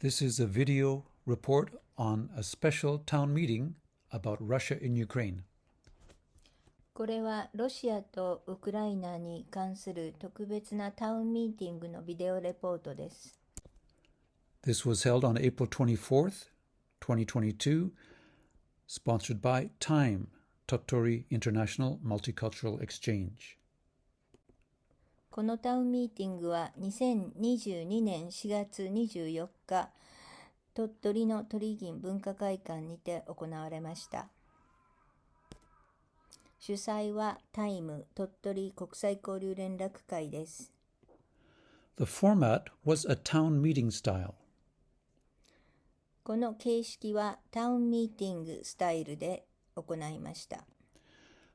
This is a video report on a special town meeting about Russia in Ukraine. これはロシアとウクライナに関する特別なタウンミーティングのビデオレポートです。This was held on April 24th, 2022, sponsored by TIME, Totori International Multicultural Exchange. このタウンミーティングは2022年4月24日、鳥取の鳥銀文化会館にて行われました。主催はタイム鳥取国際交流連絡会です。The format was a town meeting style. この形式はタウンミーティングスタイルで行いました。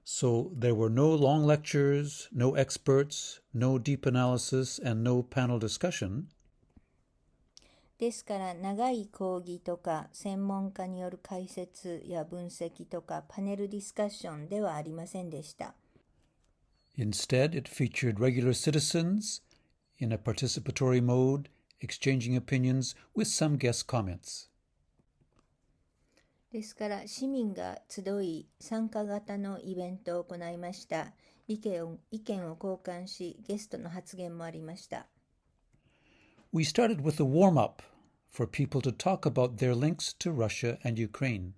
So there were no long lectures, no experts, no deep analysis, and no panel discussion. ですから長い講義とか専門家による解説や分析とかパネルディスカッションではありませんでした。Instead, it featured regular citizens in a participatory mode, exchanging opinions with some guest comments. ですから市民が集い参加型のイベントを行いました。意見を交換しゲストの発言もありました。We started with a warm-up for people to talk about their links to Russia and Ukraine.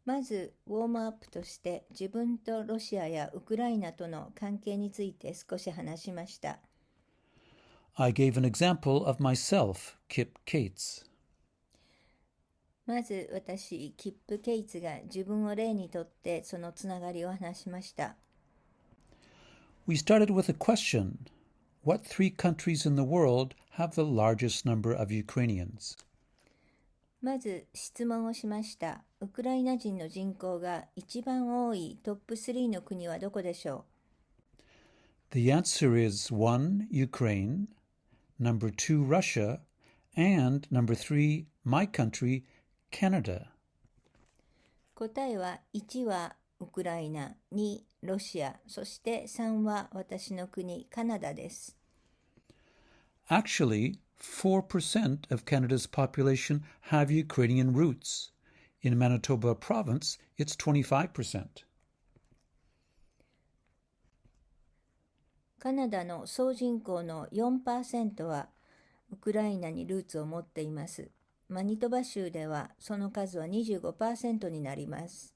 まずウォームアップとして自分とロシアやウクライナとの関係について少し話しました。I gave an example of myself, Kip Cates. まず私、キップ・ケイツが自分を例にとってそのつながりを話しました。We started with a question. What three countries in the world have the largest number of Ukrainians? まず質問をしました。ウクライナ人の人口が一番多いトップ3の国はどこでしょう？ The answer is 1. Ukraine, number 2. Russia, and number 3. My country, Canada. 答えは1はウクライナ、2ロシア、そして3は私の国カナダです。Actually, 4% of Canada's population have Ukrainian roots. In Manitoba province, it's 25%. カナダの総人口の 4% はウクライナにルーツを持っています。マニトバ州ではその数は 25% になります。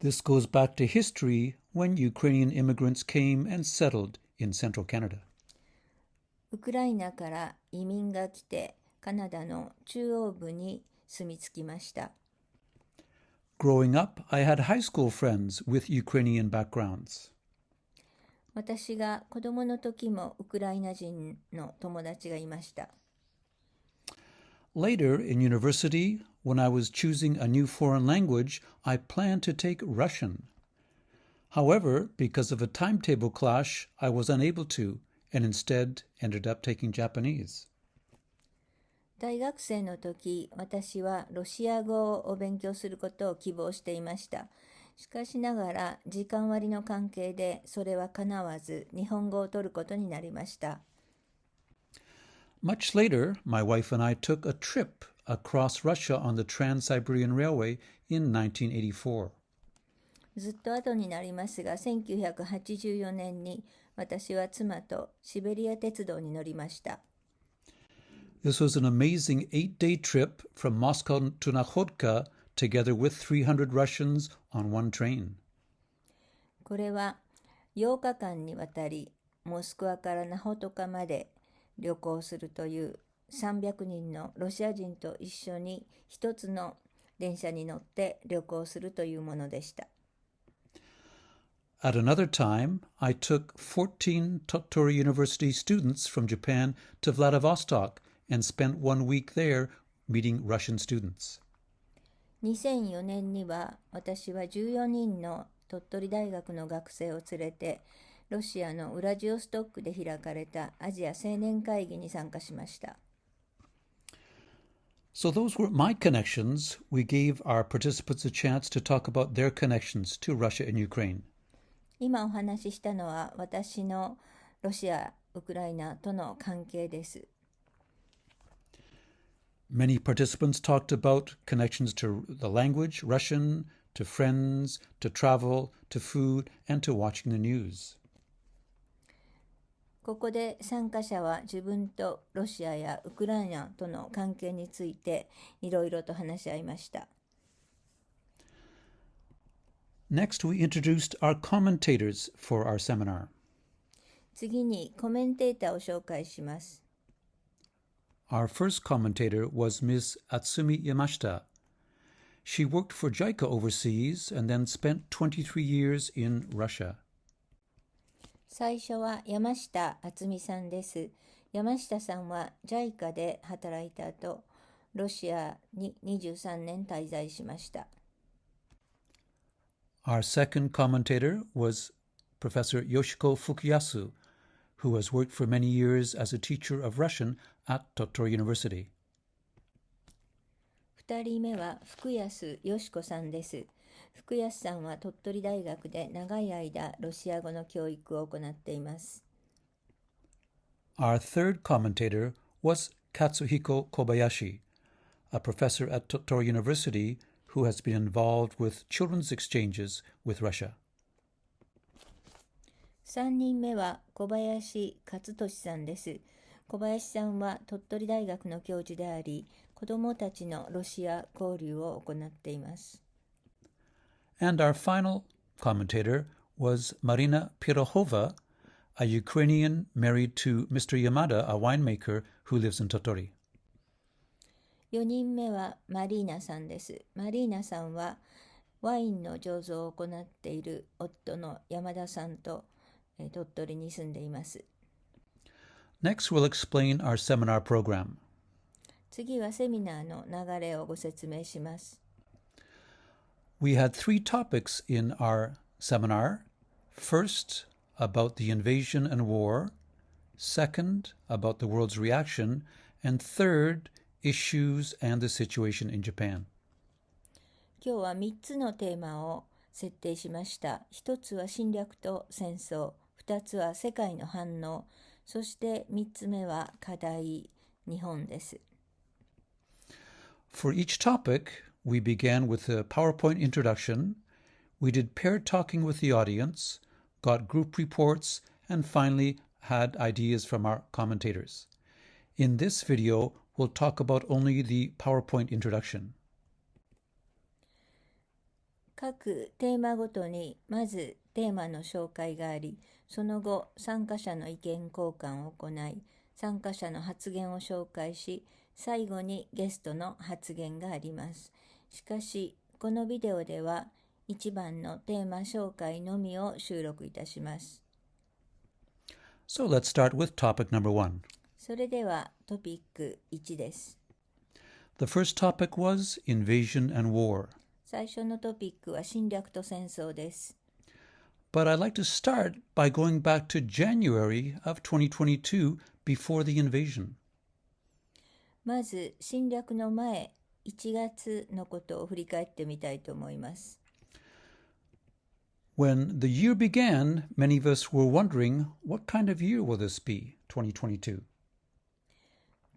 This goes back to history when Ukrainian immigrants came and settled in central Canada. ウクライナから移民が来てカナダの中央部に住み着きました。Growing up, I had high school friends with Ukrainian backgrounds. 私が子供の時もウクライナ人の友達がいました。Later, in university, when I was choosing a new foreign language, I planned to take Russian. However, because of a timetable clash, I was unable to, and instead ended up taking Japanese. 大学生の時、私はロシア語を勉強することを希望していました。しかしながら、時間割の関係でそれは叶わず、日本語を取ることになりました。Much later, my wife and I took a trip across Russia on the Trans-Siberian Railway in 1984. ずっと後になりますが、1984年に私は妻とシベリア鉄道に乗りました。This was an amazing 8-day trip from Moscow to Nakhodka, together with 300 Russians on one train. これは8日間にわたり、モスクワからナホトカまで旅行するという300人のロシア人と一緒に一つの電車に乗って旅行するというものでした。At another time, I took 14 Totori University students from Japan to Vladivostok and spent 1 week there meeting Russian students. 2004年には私は14人の鳥取大学の学生を連れてロシアのウラジオストックで開かれたアジア青年会議に参加しました。So those were my connections. We gave our participants a chance to talk about their connections to Russia and Ukraine. 今お話ししたのは私のロシア、ウクライナとの関係です。Many participants talked about connections to the language, Russian, to friends, to travel, to food, and to watching the news. ここで参加者は自分とロシアやウクライナとの関係についていろいろと話し合いました。Next, we introduced our commentators for our seminar. 次にコメンテーターを紹介します。Our first commentator was Ms. Atsumi Yamashita. She worked for JICA overseas and then spent 23 years in Russia. 最初は山下敦美さんです。山下さんは JICA で働いた後、ロシアに23年滞在しました。Our second commentator was Professor Yoshiko Fukuyasu, who has worked for many years as a teacher of Russian at Tottori University. 2人目は福安よし子さんです。福安さんは鳥取大学で長い間ロシア語の教育を行っています。Our third commentator was Katsuhiko Kobayashi, a professor at Tottori University who has been involved with children's exchanges with Russia. 3人目は小林勝利さんです。小林さんは鳥取大学の教授であり、子どもたちのロシア交流を行っています。And our final commentator was Marina Profile, a Ukrainian married to Mr. Yamada, a winemaker who lives in Tottori. 4人目はマリーナさんです。マリーナさんはワインの醸造を行っている夫の山田さんと鳥取に住んでいます。Next, we'll explain our seminar program. 次はセミナーの流れをご説明します。We had 3 topics in our seminar. First, about the invasion and war. Second, about the world's reaction. And third, issues and the situation in Japan. 今日は3つのテーマを設定しました。1つは侵略と戦争、2つは世界の反応、そして3つ目は課題、日本です。For each topic, we began with a PowerPoint introduction. We did paired talking with the audience, got group reports, and finally had ideas from our commentators. In this video, we'll talk about only the PowerPoint introduction. 各テーマごとにまずテーマの紹介があり、その後参加者の意見交換を行い、参加者の発言を紹介し、最後にゲストの発言があります。しかし、このビデオでは1番のテーマ紹介のみを収録いたします。So let's start with topic number 1. それではトピック1です。The first topic was invasion and war. 最初のトピックは侵略と戦争です。But I'd like to start by going back to January of 2022 before the invasion. まず侵略の前、1月のことを振り返ってみたいと思います。When the year began, many of us were wondering, what kind of year will this be, 2022?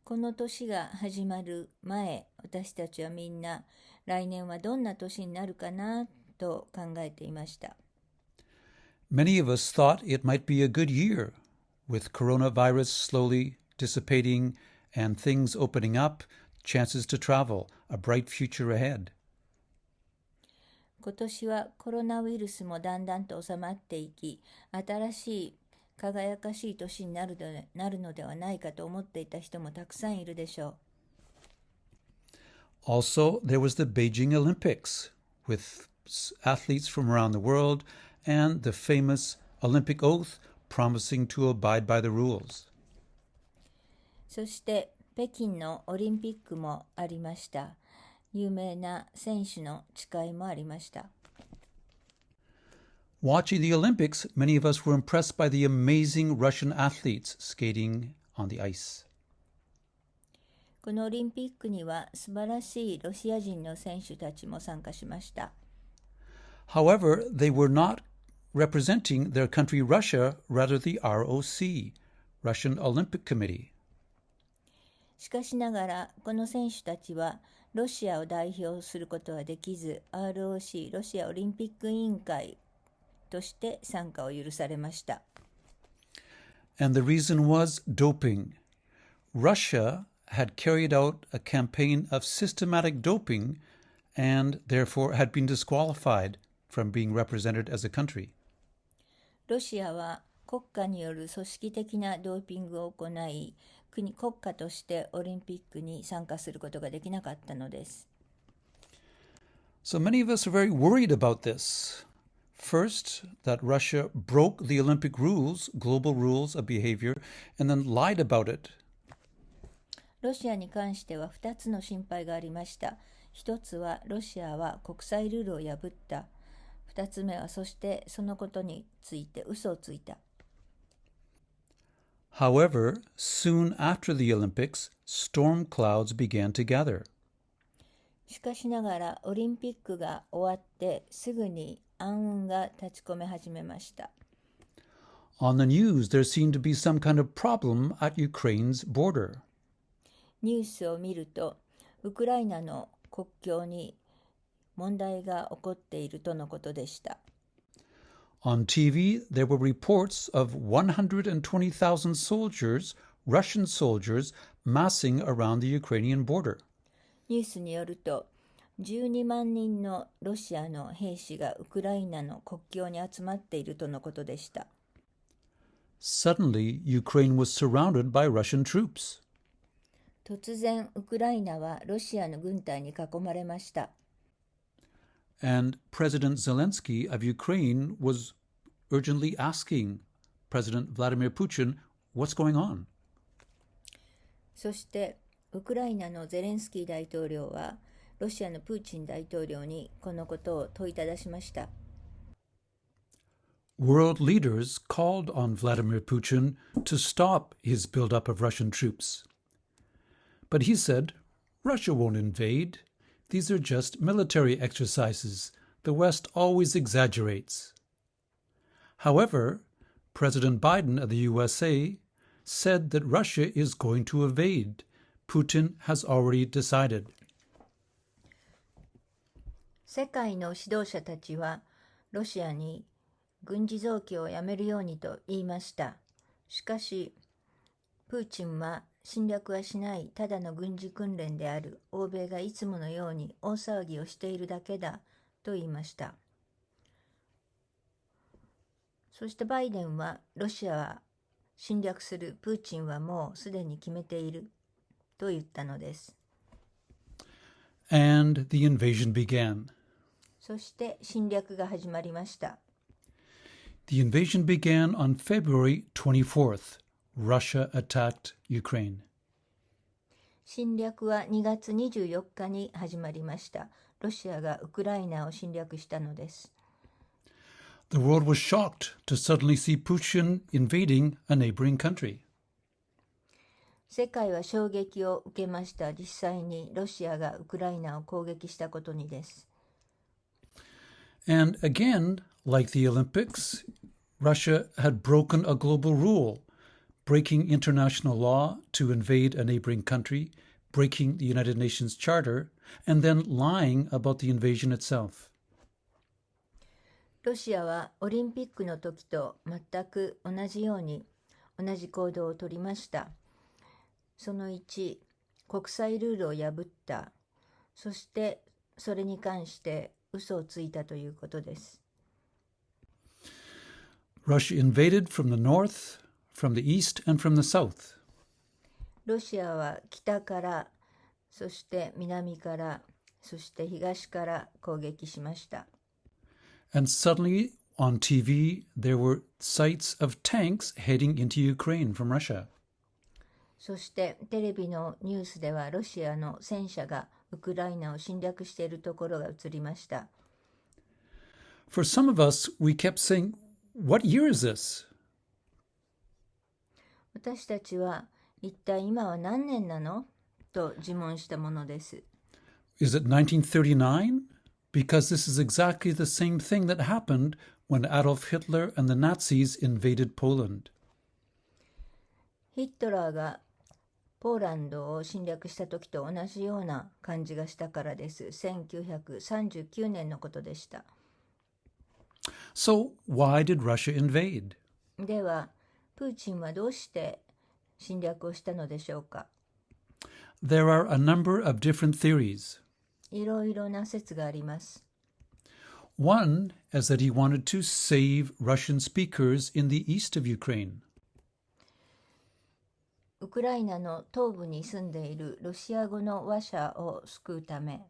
この年が始まる前、私たちはみんな来年はどんな年になるかなと考えていました。Many of us thought it might be a good year, with coronavirus slowly dissipating and things opening up, chances to travel, a bright future ahead. 今年はコロナウイルスもだんだんと収まっていき、新しい輝かしい年になるのではないかと思っていた人もたくさんいるでしょう。Also, there was the Beijing Olympics, with athletes from around the world and the famous Olympic oath promising to abide by the rules. そして北京のオリンピックもありました。有名な選手の誓いもありました。Watching the Olympics, many of us were impressed by the amazing Russian athletes skating on the ice. このオリンピックには素晴らしいロシア人の選手たちも参加しました。However, they were not representing their country Russia, rather the ROC, Russian Olympic Committee. しかしながら、この選手たちはロシアを代表することはできず、ROC、ロシアオリンピック委員会として参加を許されました。And the reason was doping. Russia had carried out a campaign of systematic doping and therefore had been disqualified from being represented as a country. ロシアは国家による組織的なドーピングを行い、国家としてオリンピックに参加することができなかったのです。So many of us are very worried about this. First, that Russia broke the Olympic rules, global rules of behavior, and then lied about it. ロシアに関しては2つの心配がありました。1つはロシアは国際ルールを破った。2つ目はそしてそのことについて嘘をついた。However, soon after the Olympics, storm clouds began to gather. しかしながらオリンピックが終わってすぐに暗雲が立ち込め始めました。On the news, there seemed to be some kind of problem at Ukraine's border. ニュースを見ると、ウクライナの国境に問題が起こっているとのことでした。On TV, there were reports of 120,000 soldiers, Russian soldiers, massing around the Ukrainian border. ニュースによると、12万人のロシアの兵士がウクライナの国境に集まっているとのことでした。Suddenly, Ukraine was surrounded by Russian troops. 突然、ウクライナはロシアの軍隊に囲まれました。And President Zelensky of Ukraine was urgently asking President Vladimir Putin, what's going on? そして、ウクライナのゼレンスキー大統領は、ロシアのプーチン大統領にこのことを問いただしました。World leaders called on Vladimir Putin to stop his buildup of Russian troops. But he said, Russia won't invade. These are just military exercises. The West always exaggerates. However, President Biden of the USA said that Russia is going to invade. Putin has already decided. 世界の指導者たちはロシアに軍事増強をやめるようにと言いました。しかし、プーチンは侵略はしないただの軍事訓練である。欧米がいつものように大騒ぎをしているだけだと言いました。そしてバイデンはロシアは侵略する。プーチンはもうすでに決めていると言ったのです。And the invasion began. そして侵略が始まりました。The invasion began on February 24th. Russia attacked Ukraine. 侵略は2月24日に始まりました。ロシアがウクライナを侵略したのです。The world was shocked to suddenly see Putin invading a neighboring country. 世界は衝撃を受けました。実際にロシアがウクライナを攻撃したことにです。And again, like the Olympics, Russia had broken a global rule, breaking international law to invade a neighboring country, breaking the United Nations Charter, and then lying about the invasion itself. ロシアはオリンピックの時と全く同じように同じ行動をとりました。その1、国際ルールを破った。そしてそれに関して嘘をついたということです。Russia invaded from the north, from the east, and from the south. ロシアは北から、そして南から、そして東から攻撃しました。And suddenly on TV there were sights of tanks heading into Ukraine from Russia. そしてテレビのニュースではロシアの戦車がウクライナを侵略しているところが映りました。For some of us, we kept saying, What year is this? 私たちは一体今は何年なのと自問したものです。Is it 1939? Because this is exactly the same thing that happened when Adolf Hitler and the Nazis invaded Poland. ヒットラーがポーランドを侵略した時と同じような感じがしたからです。1939年のことでした。So, why did Russia invade? では、プーチンはどうして侵略をしたのでしょうか。There are a number of different theories. いろいろな説があります。One is that he wanted to save Russian speakers in the east of Ukraine. ウクライナの東部に住んでいるロシア語の話者を救うため。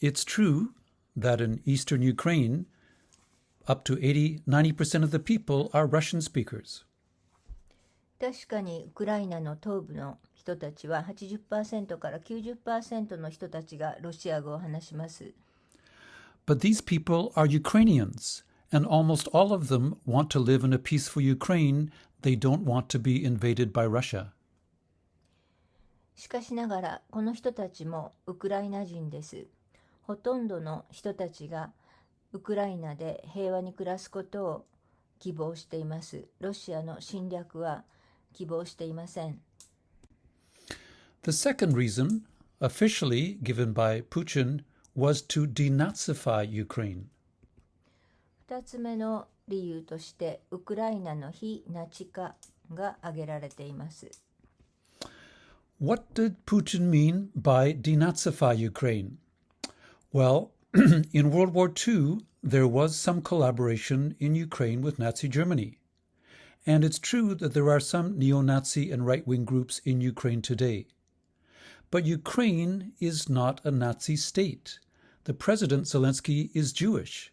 It's true that in eastern Ukraine, up to 80-90% of the people are Russian speakers. 確かにウクライナの東部の人たちは 80% から 90% の人たちがロシア語を話します。But these people are Ukrainians, and almost all of them want to live in a peaceful Ukraine. They don't want to be invaded by Russia. しかしながら、この人たちもウクライナ人です。ほとんどの人たちがウクライナで平和に暮らすことを希望しています。ロシアの侵略は希望していません。The second reason, officially given by Putin, was to denazify Ukraine. 2つ目の理由として、ウクライナの非ナチ化が挙げられています。What did Putin mean by denazify Ukraine? Well, in World War II, there was some collaboration in Ukraine with Nazi Germany. And it's true that there are some neo-Nazi and right-wing groups in Ukraine today. But Ukraine is not a Nazi state. The President Zelensky is Jewish.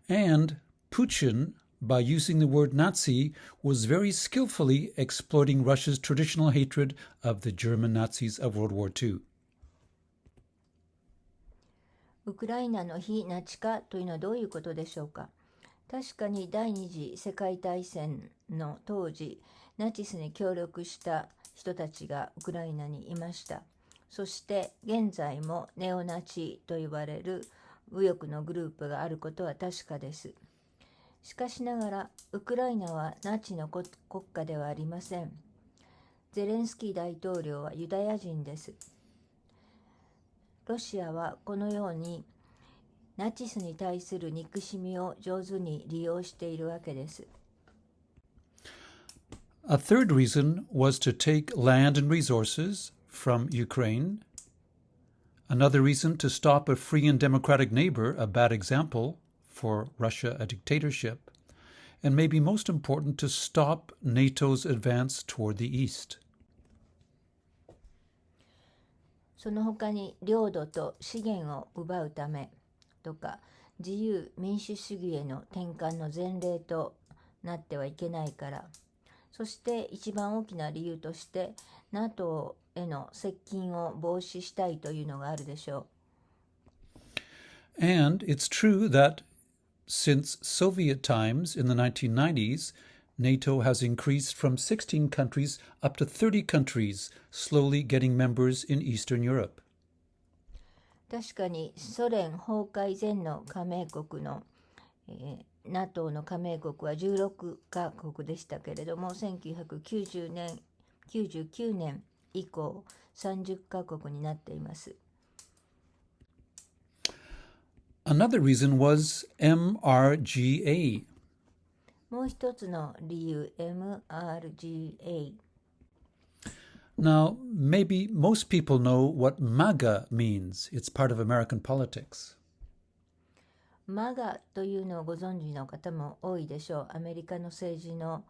And Putin, by using the word Nazi, was very skillfully exploiting Russia's traditional hatred of the German Nazis of World War II. ウクライナの非ナチ化というのはどういうことでしょうか。確かに第二次世界大戦の当時、ナチスに協力した人たちがウクライナにいました。そして現在もネオナチと呼ばれる右翼のグループがあることは確かです。しかしながら、ウクライナはナチの国家ではありません。ゼレンスキー大統領はユダヤ人です。ロシアはこのようにナチスに対する憎しみを上手に利用しているわけです。A third reason was to take land and resources from Ukraine. Another reason to stop a free and democratic neighbor, a bad example, for Russia, a dictatorship. And maybe most important, to stop NATO's advance toward the east. その他に領土と資源を奪うためとか、自由民主主義への転換の前例となってはいけないから、そして一番大きな理由として NATO への接近を防止したいというのがあるでしょう。And it's true that since Soviet times in the 1990s, NATO has increased from 16 countries up to 30 countries, slowly getting members in Eastern Europe. 確かにソ連崩壊前の加盟国の、NATO の加盟国は16カ国でしたけれども、1999年以降30カ国になっています。Another reason was MRGA. もう一つの理由、MRGA。Now, maybe most people know what MAGA means. It's part of American politics. MAGA というのをご存知の方も多いでしょう。アメリカの政治の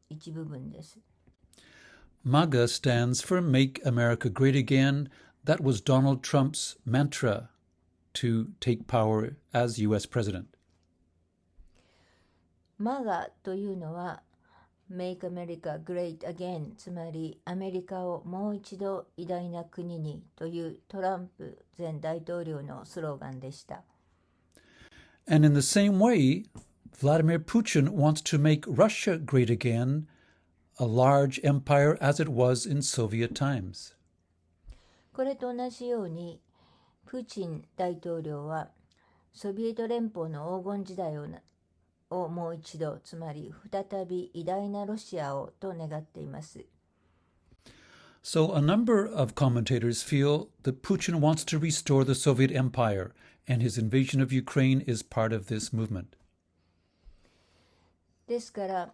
一部分です。MAGA stands for Make America Great Again. That was Donald Trump's mantra to take power as US president. MAGA というのはMake America Great Again、つまりアメリカをもう一度偉大な国にというトランプ前大統領のスローガンでした。And in the same way, Vladimir Putin wants to make Russia great again, a large empire as it was in Soviet times. これと同じように、プーチン大統領はソビエト連邦の黄金時代ををもう一度、つまり再び偉大なロシアをと願っています。So a number of commentators feel that Putin wants to restore the Soviet Empire, and his invasion of Ukraine is part of this movement. ですから、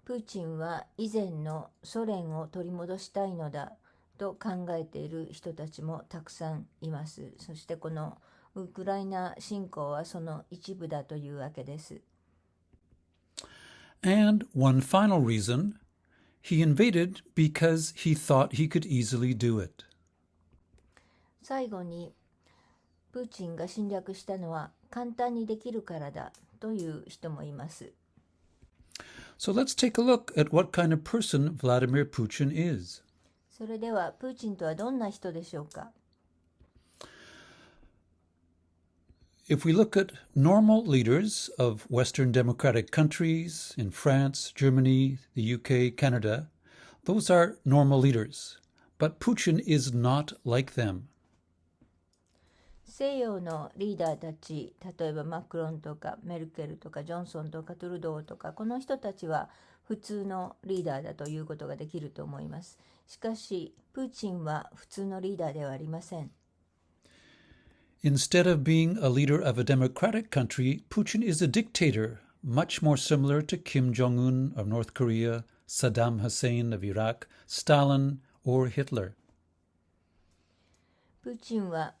プーチンは以前のソ連を取り戻したいのだと考えている人たちもたくさんいます。そしてこのウクライナ侵攻はその一部だというわけです。And one final reason, he invaded because he thought he could easily do it. 最後に、プーチンが侵略したのは簡単にできるからだという人もいます。So let's take a look at what kind of person Vladimir Putin is. それでは、プーチンとはどんな人でしょうか。If we look at normal leaders of Western democratic countries in France, Germany, the UK, Canada, those are normal leaders. But Putin is not like them. 西洋のリーダーたち、例えばマクロンとかメルケルとかジョンソンとかトゥルドーとか、この人たちは普通のリーダーだということができると思います。しかし、プーチンは普通のリーダーではありません。Instead of being a leader of a democratic country, Putin is a dictator, much more similar to Kim Jong-un of North Korea, Saddam Hussein of Iraq, Stalin, or Hitler. プーチンは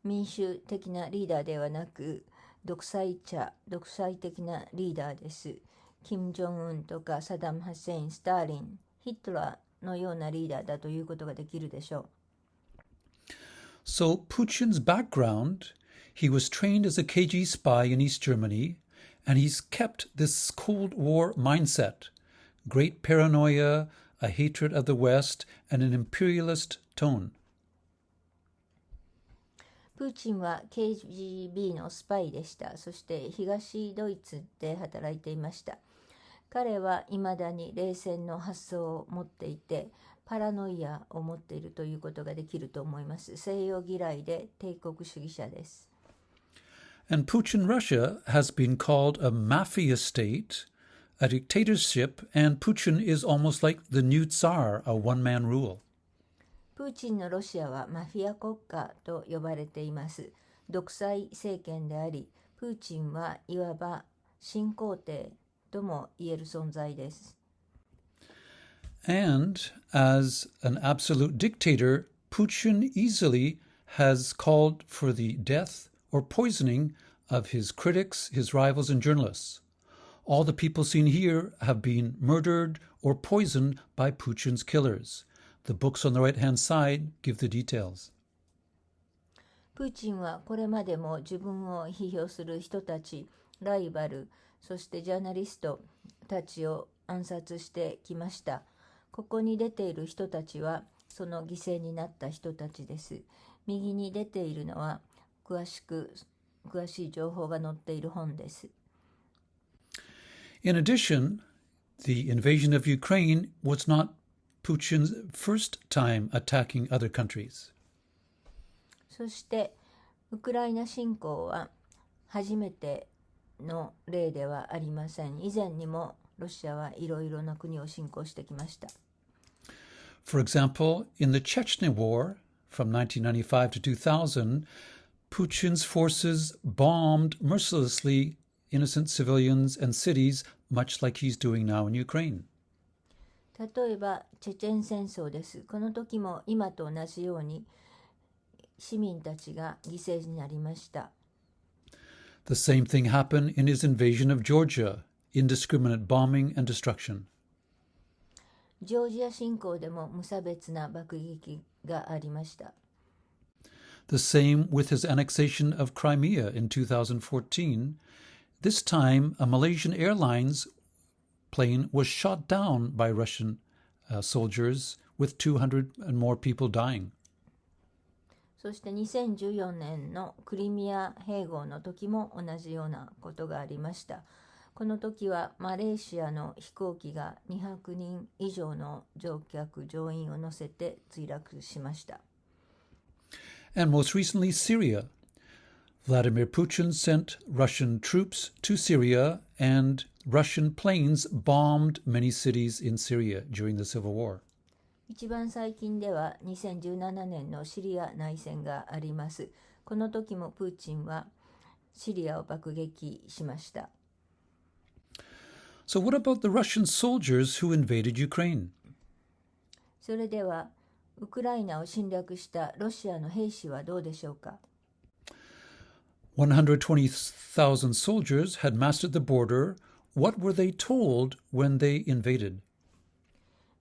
民主的なリーダーではなく、独裁的なリーダーです。キム・ジョンウンとかサダム・ハセイン、スターリン、ヒトラーのようなリーダーだということができるでしょう。So Putin's background, he was trained as a KG spy in East Germany, and he's kept this Cold War mindset, great paranoia, a hatred of the West, and an imperialist tone. プーチンは KGB のスパイでした。そして東ドイツで働いていました。彼は未だに冷戦の発想を持っていて、パラノイアを持っているということができると思います。西洋嫌いで帝国主義者です。And Putin Russia has been called a mafia state, a dictatorship, and Putin is almost like the new Tsar, a one-man rule. プーチンのロシアはマフィア国家と呼ばれています。独裁政権であり、プーチンはいわば新皇帝とも言える存在です。And as an absolute dictator, Putin easily has called for the death or poisoning of his critics, his rivals, and journalists. All the people seen here have been murdered or poisoned by Putin's killers. The books on the right-hand side give the details. プーチンはこれまでも自分を批評する人たち、ライバル、そしてジャーナリストたちを暗殺してきました。ここに出ている人たちはその犠牲になった人たちです。右に出ているのは詳しい情報が載っている本です。In addition, the invasion of Ukraine was not Putin's first time attacking other countries. そしてウクライナ侵攻は初めての例ではありません。以前にもロシアはいろいろな国を侵攻してきました。For example, in the Chechnya War from 1995 to 2000, Putin's forces bombed mercilessly innocent civilians and cities, much like he's doing now in Ukraine. 例えばチェチェン戦争です。この時も今と同じように市民たちが犠牲になりました。The same thing happened in his invasion of Georgia, indiscriminate bombing and destruction. ジョージア侵攻でも無差別な爆撃がありました。The same with his annexation of Crimea in 2014. This time, a Malaysian Airlines plane was shot down by Russian soldiers, with 200 and more people dying. そして2014年のクリミア併合の時も同じようなことがありました。この時はマレーシアの飛行機が200人以上の乗客乗員を乗せて墜落しました。And most recently, Syria. Vladimir Putin sent Russian troops to Syria, and Russian planes bombed many cities in Syria during the civil war. 一番最近では2017年のシリア内戦があります。この時もプーチンはシリアを爆撃しました。So what about the Russian soldiers who invaded Ukraine? それではウクライナを侵略したロシアの兵士はどうでしょうか。120,000 soldiers had mastered the border. What were they told when they invaded?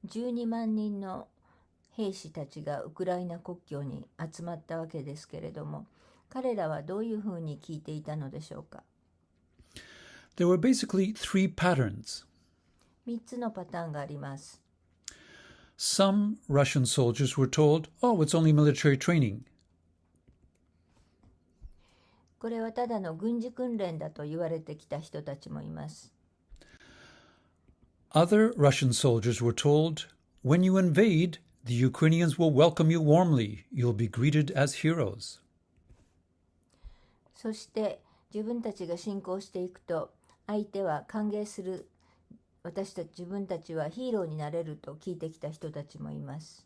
12万人の兵士たちがウクライナ国境に集まったわけですけれども、彼らはどういうふうに聞いていたのでしょうか。There were basically three patterns. 3つのパターンがあります。Some Russian soldiers were told, "Oh, it's only military training." これはただの軍事訓練だと言われてきた人たちもいます。Other Russian soldiers were told, "When you invade, the Ukrainians will welcome you warmly. You'll be greeted as heroes." そして自分たちが侵攻していくと、相手は歓迎する、自分たちはヒーローになれると聞いてきた人たちもいます。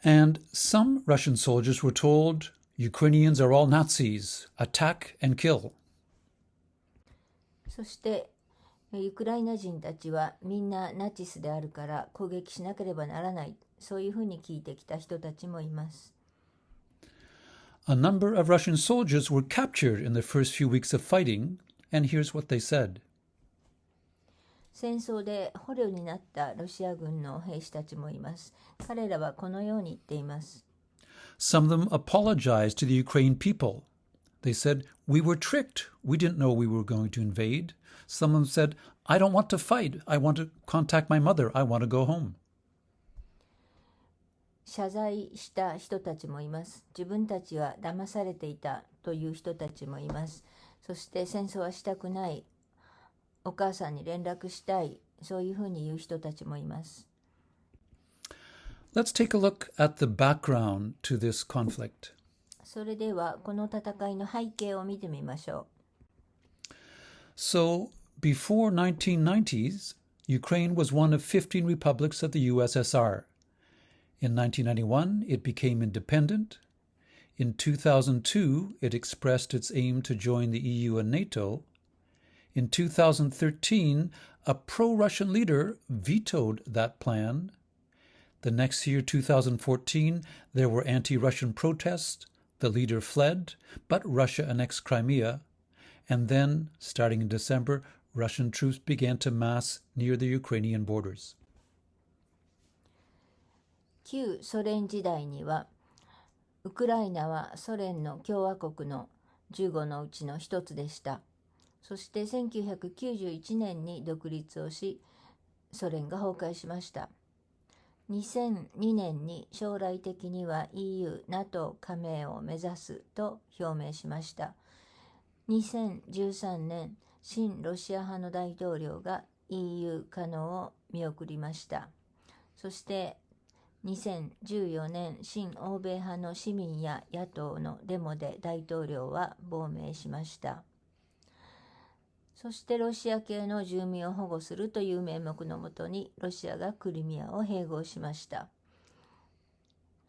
And some Russian soldiers were told, "Ukrainians are all Nazis. Attack and kill." そしてウクライナ人たちはみんなナチスであるから攻撃しなければならない、そういうふうに聞いてきた人たちもいます。A number of Russian soldiers were captured in the first few weeks of fighting, and here's what they said. 戦争で捕虜になったロシア軍の兵士たちもいます。彼らはこのように言っています。Some of them apologized to the Ukraine people. They said, "We were tricked. We didn't know we were going to invade." Some of them said, "I don't want to fight. I want to contact my mother. I want to go home." 謝罪した人たちもいます。自分たちは騙されていたという人たちもいます。そして戦争はしたくない。お母さんに連絡したい。そういうふうに言う人たちもいます。Let's take a look at the background to this conflict. それではこの戦いの背景を見てみましょう。So, before 1990s, Ukraine was one of 15 republics of the USSR. In 1991, it became independent. In 2002, it expressed its aim to join the EU and NATO. In 2013, a pro-Russian leader vetoed that plan. The next year, 2014, there were anti-Russian protests. The leader fled, but Russia annexed Crimea. And then, starting in December, Russian troops began to mass near the Ukrainian borders. 旧ソ連時代には、ウクライナはソ連の共和国の15のうちの一つでした。そして1991年に独立をし、ソ連が崩壊しました。2002年に将来的には EU、NATO 加盟を目指すと表明しました。2013年、親ロシア派の大統領が EU 加納を見送りました。そして2014年、親欧米派の市民や野党のデモで大統領は亡命しました。そしてロシア系の住民を保護するという名目のもとにロシアがクリミアを併合しました。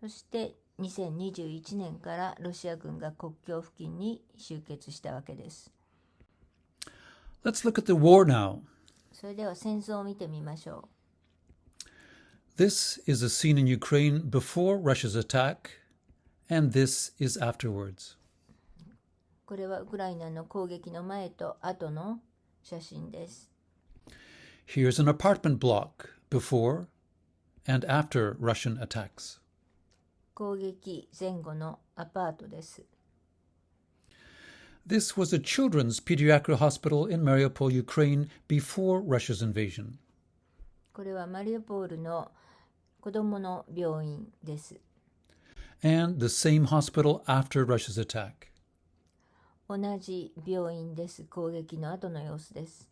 そして2021年からロシア軍が国境付近に集結したわけです。Let's look at the war now. それでは戦争を見てみましょう。This is a scene in Ukraine before Russia's attack, and this is afterwards. これはウクライナの攻撃の前と後の写真です。Here's an apartment block before and after Russian attacks. 攻撃前後のアパートです。This was a children's pediatric hospital in Mariupol, Ukraine, before Russia's invasion. これはマリウポールの子どもの病院です。And the same hospital after Russia's attack. 同じ病院です。攻撃の後の様子です。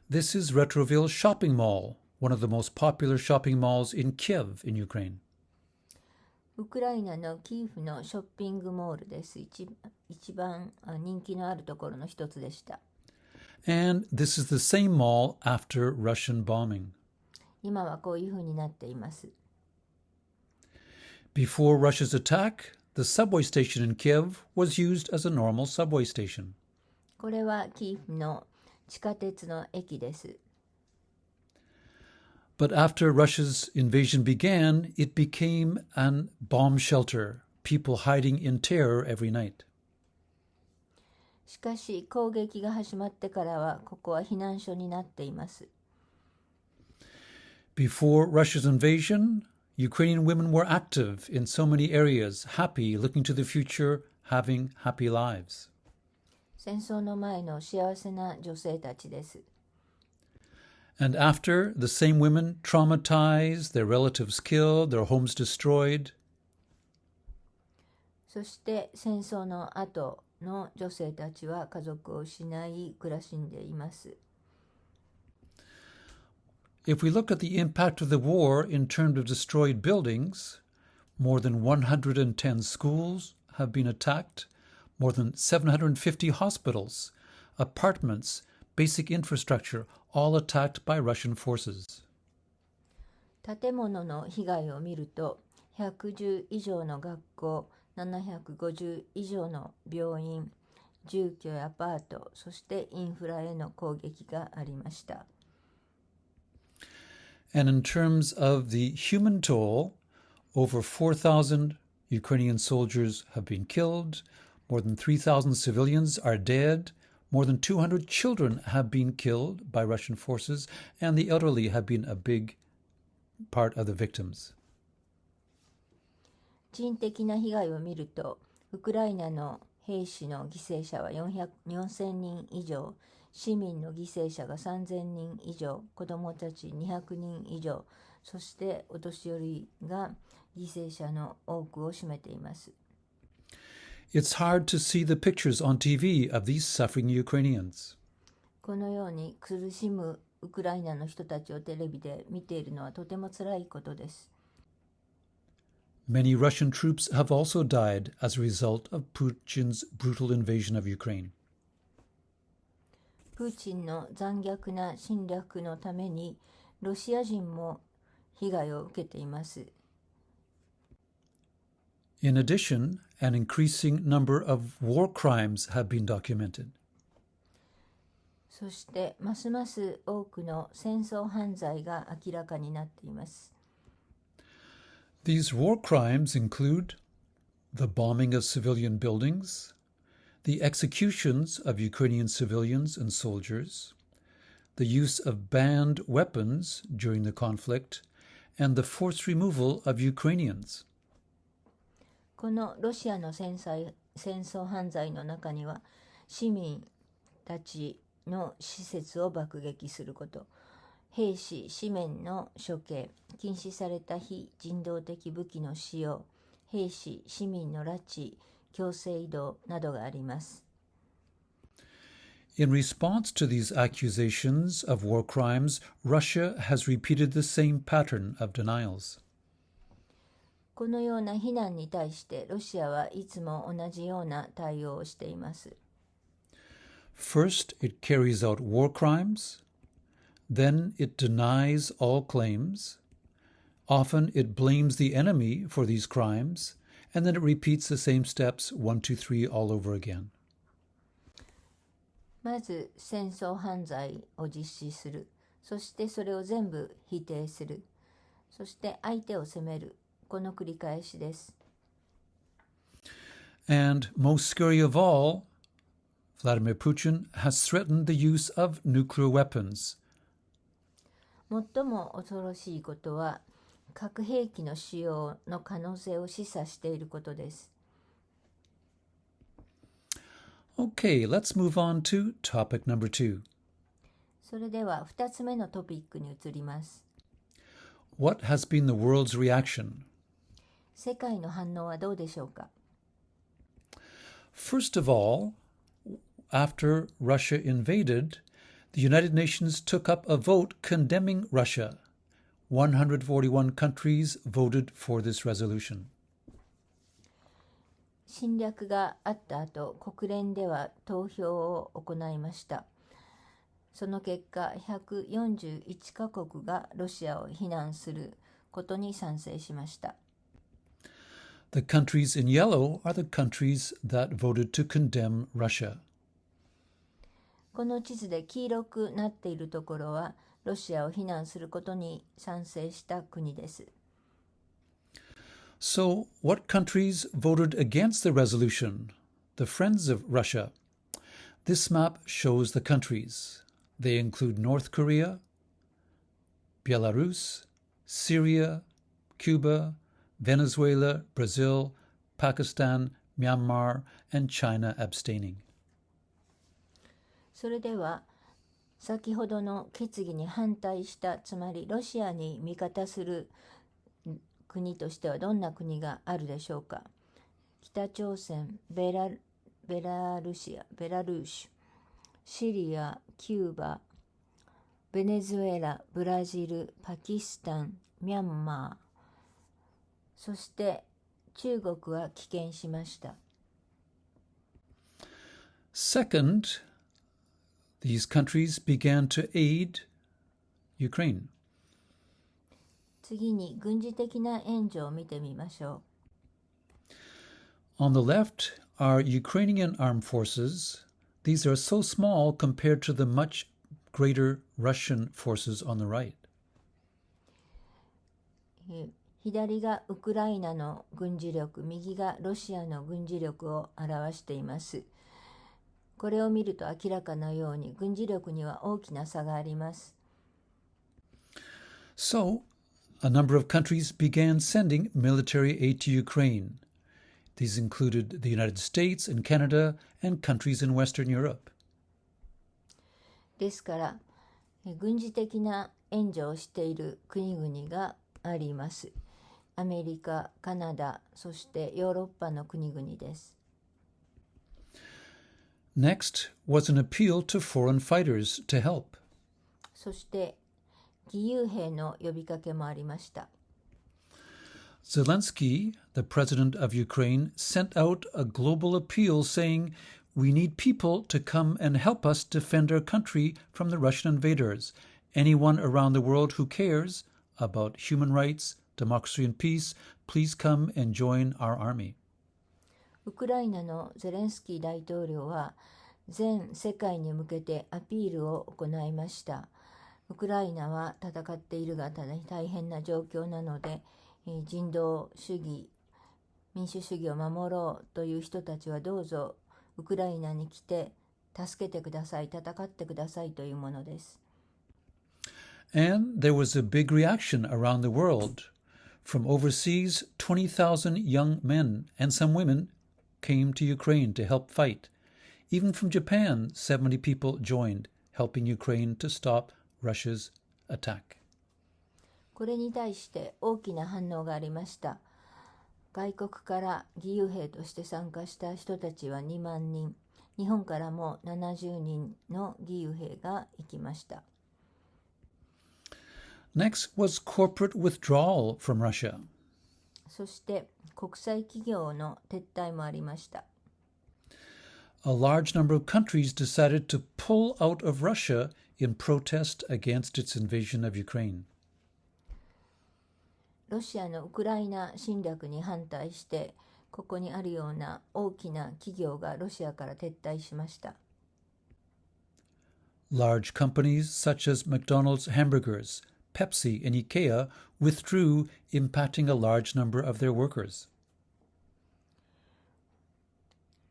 This is Retroville Shopping Mall, one of the most popular shopping malls in Kiev in Ukraine. ウクライナのキーフのショッピングモールです。一番人気のあるところの一つでした。And this is the same mall after Russian bombing. 今はこういうふうになっています。Before Russia's attack, the subway station in Kiev was used as a normal subway station. これはキーフの地下鉄の駅です。But after Russia's invasion began, it became an bomb shelter, people hiding in terror every night. しかし攻撃が始まってからはここは避難所になっています。Before Russia's invasion, Ukrainian women were active in so many areas, happy, looking to the future, having happy lives. 戦争の前の幸せな女性たちです。And after, the same women traumatized, their relatives killed, their homes destroyed. そして戦争の後の女性たちは家族を失い暮らしんでいます。If we look at the impact of the war in terms of destroyed buildings, more than 110 schools have been attacked, more than 750 hospitals, apartments, basic infrastructure, all attacked by Russian forces. 建物の被害を見ると、110以上の学校、750以上の病院、住居やアパート、そしてインフラへの攻撃がありました。And in terms of the human toll, over 4,000 Ukrainian soldiers have been killed, more than 3,000 civilians are dead, more than 200 children have been killed by Russian forces, and the elderly have been a big part of the victims. 人的な被害を見ると、ウクライナの兵士の犠牲者は4000人以上、市民の犠牲者が3000人以上、子どもたち200人以上、そしてお年寄りが犠牲者の多くを占めています。It's hard to see the pictures on TV of these suffering Ukrainians. このように苦しむウクライナの人たちをテレビで見ているのはとても辛いことです。Many Russian troops have also died as a result of Putin's brutal invasion of Ukraine. プーチンの残虐な侵略のためにロシア人も被害を受けています。In addition, an increasing number of war crimes have been documented. そしてますます多くの戦争犯罪が明らかになっています。These war crimes include the bombing of civilian buildings, the executions of Ukrainian civilians and soldiers, the use of banned weapons during the conflict, and the forced removal of Ukrainians. このロシアの戦争犯罪の中には、市民たちの施設を爆撃すること、兵士・市民の処刑、禁止された非人道的武器の使用、兵士・市民の拉致、強制移動などがあります。In response to these accusations of war crimes, Russia has repeated the same pattern of denials. このような非難に対してロシアはいつも同じような対応をしています。First, it carries out war crimes. Then it denies all claims. Often it blames the enemy for these crimes, and then it repeats the same steps 1, 2, 3 all over again. まず戦争犯罪を実施する。そしてそれを全部否定する。そして相手を責める。この繰り返しです。And most scary of all, Vladimir Putin has threatened the use of nuclear weapons. 最も恐ろしいことは、核兵器の使用の可能性を示唆していることです。Okay, let's move on to topic number 2. それでは2つ目のトピックに移ります。What has been the world's reaction? 世界の反応はどうでしょうか。First of all, after Russia invaded, the United Nations took up a vote condemning Russia. 141 countries voted for this resolution. 侵略があった後、国連では投票を行いました。その結果、141カ国がロシアを非難することに賛成しました。The countries in yellow are the countries that voted to condemn Russia. この地図で黄色くなっているところは、ロシアを非難することに賛成した国です。So, what countries voted against the resolution? The friends of Russia. This map shows the countries. They include North Korea, Belarus, Syria, Cuba, Venezuela, Brazil, Pakistan, Myanmar, and China abstaining. それでは、先ほどの決議に反対した、つまりロシアに味方する国としてはどんな国があるでしょうか。北朝鮮、ベラルーシ、シリア、キューバ、ベネズエラ、ブラジル、パキスタン、ミャンマー、そして中国は棄権しました。Second, these countries began to aid Ukraine. 次に軍事的な援助を見てみましょう。On the left are Ukrainian armed forces. These are so small compared to the much greater Russian forces on the right. 左がウクライナの軍事力、右がロシアの軍事力を表しています。これを見ると明らかなように軍事力には大きな差があります。So, a number of countries began sending military aid to Ukraine. These included the United States and Canada and countries in Western Europe. ですから、軍事的な援助をしている国々があります。アメリカ、カナダ、そしてヨーロッパの国々です。Next was an appeal to foreign fighters to help. そして義勇兵の呼びかけもありました。Zelensky, the president of Ukraine, sent out a global appeal saying, "We need people to come and help us defend our country from the Russian invaders. Anyone around the world who cares about human rights, democracy and peace, please come and join our army." ウクライナのゼレンスキー大統領は全世界に向けてアピールを行いました。ウクライナは戦っているが大変な状況なので、人道主義、民主主義を守ろうという人たちはどうぞウクライナに来て助けてください、戦ってくださいというものです。And there was a big reaction around the world. From overseas, 20,000 young men and some women came to Ukraine to help fight. Even from Japan, 70 people joined, helping Ukraine to stop Russia's attack. これに対して大きな反応がありました。外国から義勇兵として参加した人たちは2万人、日本からも70人の義勇兵が行きました。Next was corporate withdrawal from Russia. そして国際企業の撤退もありました。A large number of countries decided to pull out of Russia in protest against its invasion of Ukraine. ロシアのウクライナ侵略に反対して、ここにあるような大きな企業がロシアから撤退しました。Large companies such as McDonald's hamburgers, Pepsi, and IKEA withdrew, impacting a large number of their workers.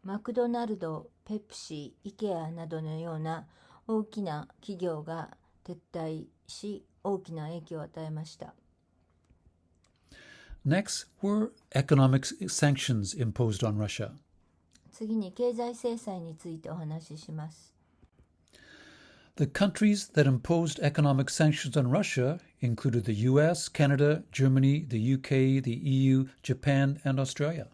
マクドナルド、ペプシ、IKEA などのような大きな企業が撤退し、大きな影響を与えました。Next were economic sanctions imposed on Russia. 次に経済制裁についてお話しします。The countries that imposed economic sanctions on Russia included the US, Canada, Germany, the UK, the EU, Japan, and Australia.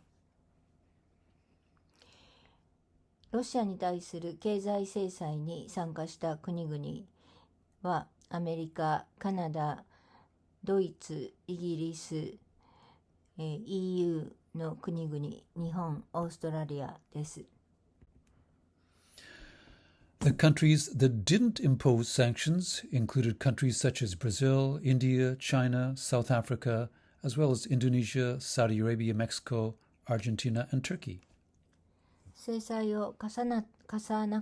ロシアに対する経済制裁に参加した国々はアメリカ、カナダ、ドイツ、イギリス、EU の国々、日本、オーストラリアです。The countries that didn't impose sanctions included countries such as Brazil, India, China, South Africa, as well as Indonesia, Saudi Arabia, Mexico, Argentina, and Turkey. 制裁を科さな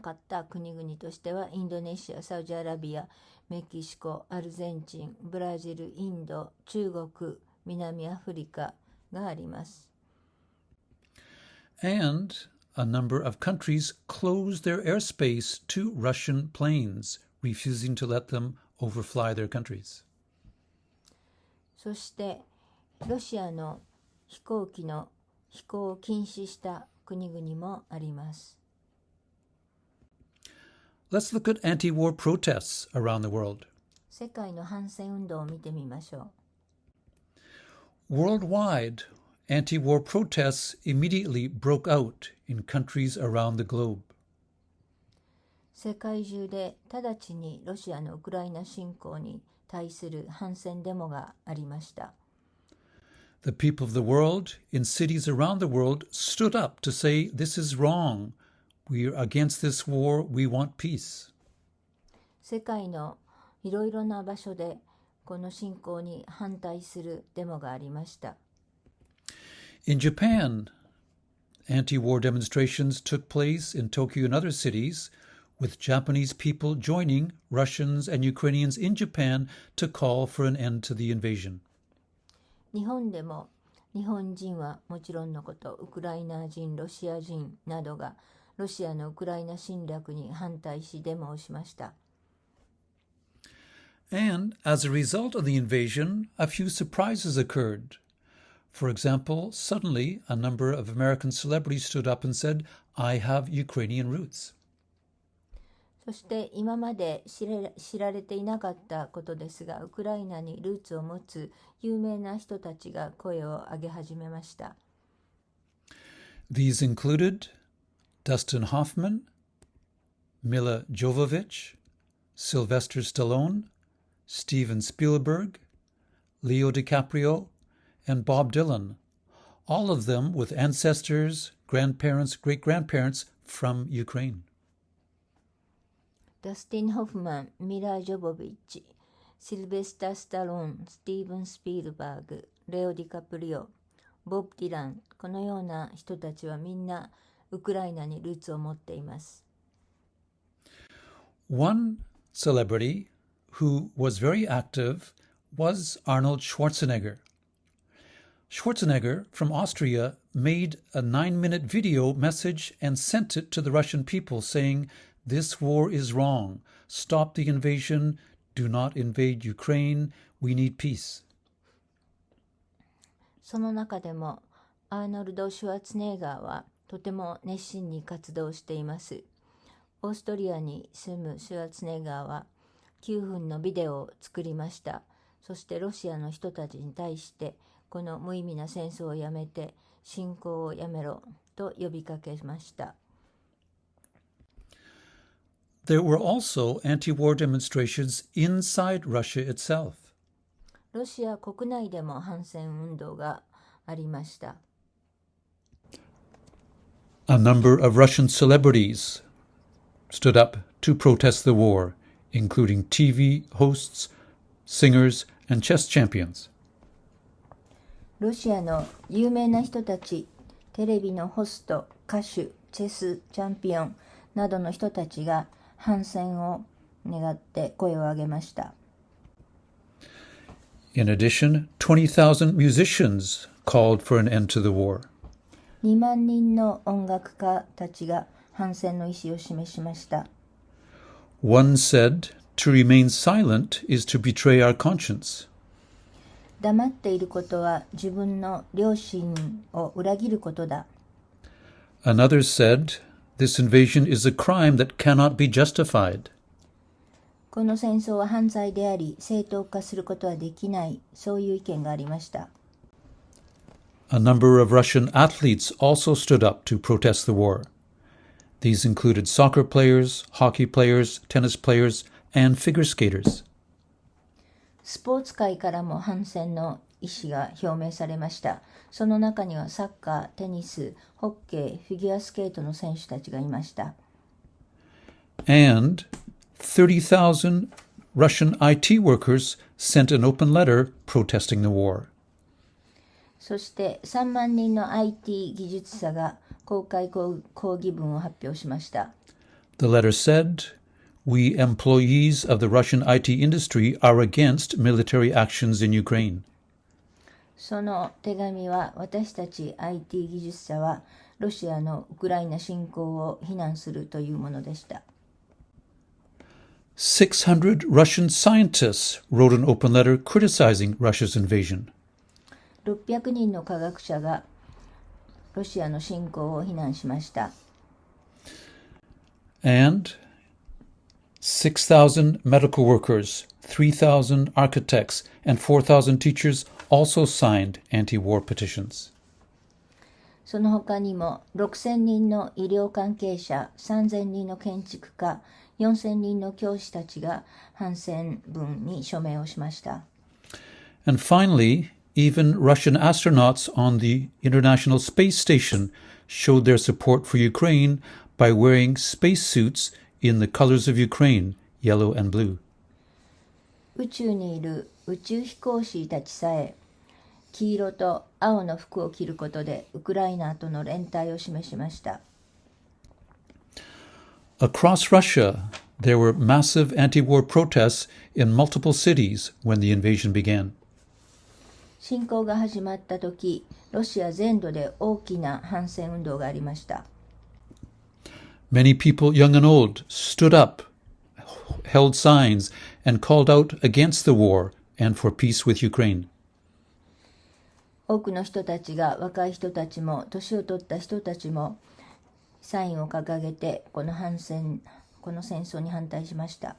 かった国々としては、インドネシア、サウジアラビア、メキシコ、アルゼンチン、ブラジル、インド、中国、南アフリカがあります。And a number of countries closed their airspace to Russian planes, refusing to let them overfly their countries. そして、ロシアの飛行機の飛行を禁止した国々もあります。Let's look at anti-war protests around the world. 世界の反戦運動を見てみましょう。Worldwide, anti-war protests immediately broke out in countries around the globe. 世界中で直ちにロシアのウクライナ侵攻に対する反戦デモがありました。The people of the world in cities around the world stood up to say, "This is wrong. We are against this war. We want peace." 世界のいろいろな場所でこの侵攻に反対するデモがありました。In Japan, anti-war demonstrations took place in Tokyo and other cities, with Japanese people joining Russians and Ukrainians in Japan to call for an end to the invasion. 日本でも日本人はもちろんのこと、ウクライナ人、ロシア人などがロシアのウクライナ侵略に反対しデモをしました。And as a result of the invasion, a few surprises occurred. For example, suddenly a number of American celebrities stood up and said, "I have Ukrainian roots." そして今まで知られていなかったことですが、ウクライナにルーツを持つ有名な人たちが声を上げ始めました。These included Dustin Hoffman, Mila Jovovich, Sylvester Stallone, Steven Spielberg, Leo DiCaprio, and Bob Dylan, all of them with ancestors, grandparents, great-grandparents from Ukraine. ダスティン・ホフマン、ミラー・ジョボビッチ、シルベスター・スタローン、スティーブン・スピールバーグ、レオ・ディカプリオ、ボブ・ディラン、このような人たちはみんなウクライナにルーツを持っています。One celebrity who was very active was Arnold Schwarzenegger. Schwarzenegger from Austria made a 9-minute video message and sent it to the Russian people saying, "This war is wrong. Stop the invasion. Do not invade Ukraine. We need peace." その中でもアーノルド・シュワーツェネッガーはとても熱心に活動しています。オーストリアに住むシュワーツェネッガーは9分のビデオを作りました。そしてロシアの人たちに対してこの無意味な戦争をやめて侵攻をやめろと呼びかけました。There were also anti-war demonstrations inside Russia itself. ロシア国内でも反戦運動がありました。A number of Russian celebrities stood up to protest the war, including TV hosts, singers, and chess champions. ロシアの有名な人たち、テレビのホスト、歌手、チェスチャンピオンなどの人たちが反戦を願って声を上げました。In addition, 20,000 musicians called for an end to the war. 2万人の音楽家たちが反戦の意思を示しました。One said, "To remain silent is to betray our conscience." 黙っていることは自分の良心を裏切ることだ。Another said, "This invasion is a crime that cannot be justified." この戦争は犯罪であり、正当化することはできない、そういう意見がありました。A number of Russian athletes also stood up to protest the war. These included soccer players, hockey players, tennis players, and figure skaters. スポーツ界からも反戦の意思が表明されました。その中にはサッカー、テニス、ホッケー、フィギュアスケートの選手たちがいました。And 30,000 Russian IT workers sent an open letter protesting the war. そして3万人の IT 技術者が公開抗議文を発表しました。The letter said, "We employees of the Russian IT industry are against military actions in Ukraine." その手紙は、私たち IT 技術者はロシアのウクライナ侵攻を非難するというものでした。600 Russian scientists wrote an open letter criticizing Russia's invasion. 600人の科学者がロシアの侵攻を非難しました。And 6,000 medical workers, 3,000 architects, and 4,000 teachers also signed anti-war petitions. その他にも6000人の医療関係者、3000人の建築家、4000人の教師たちが反戦文に署名をしました。And finally, even Russian astronauts on the International Space Station showed their support for Ukraine by wearing spacesuits in the colors of Ukraine, yellow and blue. 宇宙にいる宇宙飛行士たちさえ黄色と青の服を着ることでウクライナとの連帯を示しました。Across Russia, there were massive anti-war protests in multiple cities when the invasion began. 侵攻が始まった時、ロシア全土で大きな反戦運動がありました。Many people, young and old, stood up, held signs, and called out against the war and for peace with Ukraine. 多くの人たちが、若い人たちも年を取った人たちもサインを掲げてこの戦争に反対しました。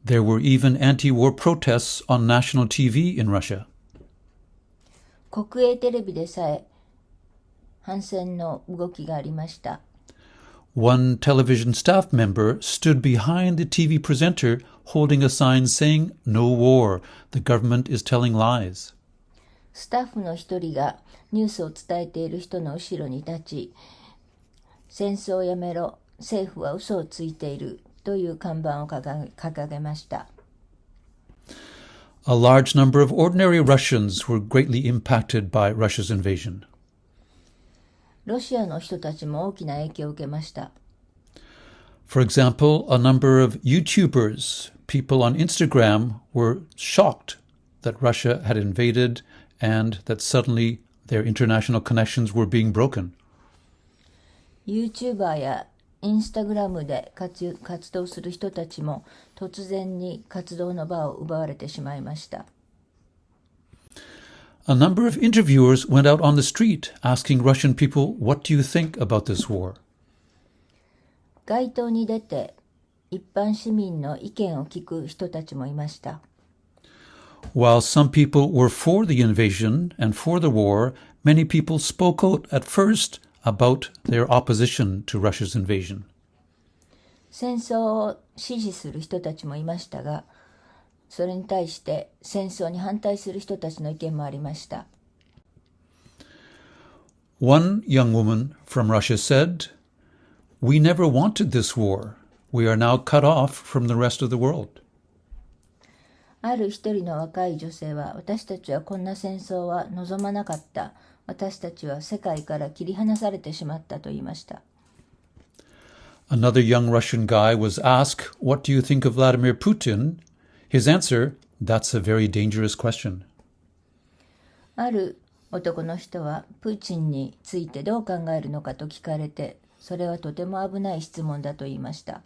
There were even anti-war protests on national TV in Russia. 国営テレビでさえ反戦の動きがありました。One television staff member stood behind the TV presenter holding a sign saying, "No war, the government is telling lies." スタッフの一人がニュースを伝えている人の後ろに立ち、戦争をやめろ、政府は嘘をついているという看板を掲げました。A large number of ordinary Russians were greatly impacted by Russia's invasion. ロシアの人たちも大きな影響を受けました。For example, a number of YouTubers, people on Instagram, were shocked that Russia had invaded and that suddenly their international connections were being broken. YouTuber やインスタグラムで活動する人たちも突然に活動の場を奪われてしまいました。A number of interviewers went out on the street asking Russian people, "What do you think about this war?" 街頭に出て一般市民の意見を聞く人たちもいました。While some people were for the invasion and for the war, many people spoke out at first about their opposition to Russia's invasion. 戦争を支持する人たちもいましたが、それに対して戦争に反対する人たちの意見もありました。One young woman from Russia said, "We never wanted this war. We are now cut off from the rest of the world." ある一人の若い女性は、私たちはこんな戦争は望まなかった。私たちは世界から切り離されてしまったと言いました。Another young Russian guy was asked, "What do you think of Vladimir Putin?" His answer, "That's a very dangerous question." ある男の人は、プーチンについてどう考えるのかと聞かれて、それはとても危ない質問だと言いました。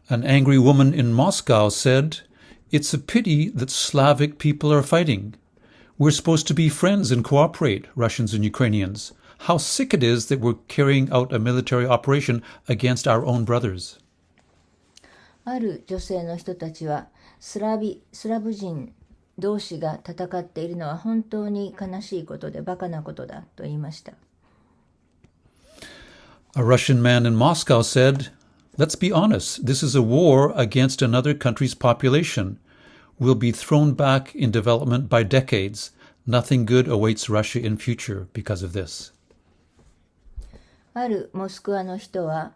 An angry woman in Moscow said, "It's a pity that Slavic people are fighting. We're supposed to be friends and cooperate, Russians and Ukrainians. How sick it is that we're carrying out a military operation against our own brothers." ある女性の人たちは、スラブ人同士が戦っているのは本当に悲しいことでバカなことだと言いました。A Russian man in Moscow said, "Let's be honest, this is a war against another country's population. will be thrown back in development by decades. Nothing good awaits Russia in future because of this. あるモスクワの人は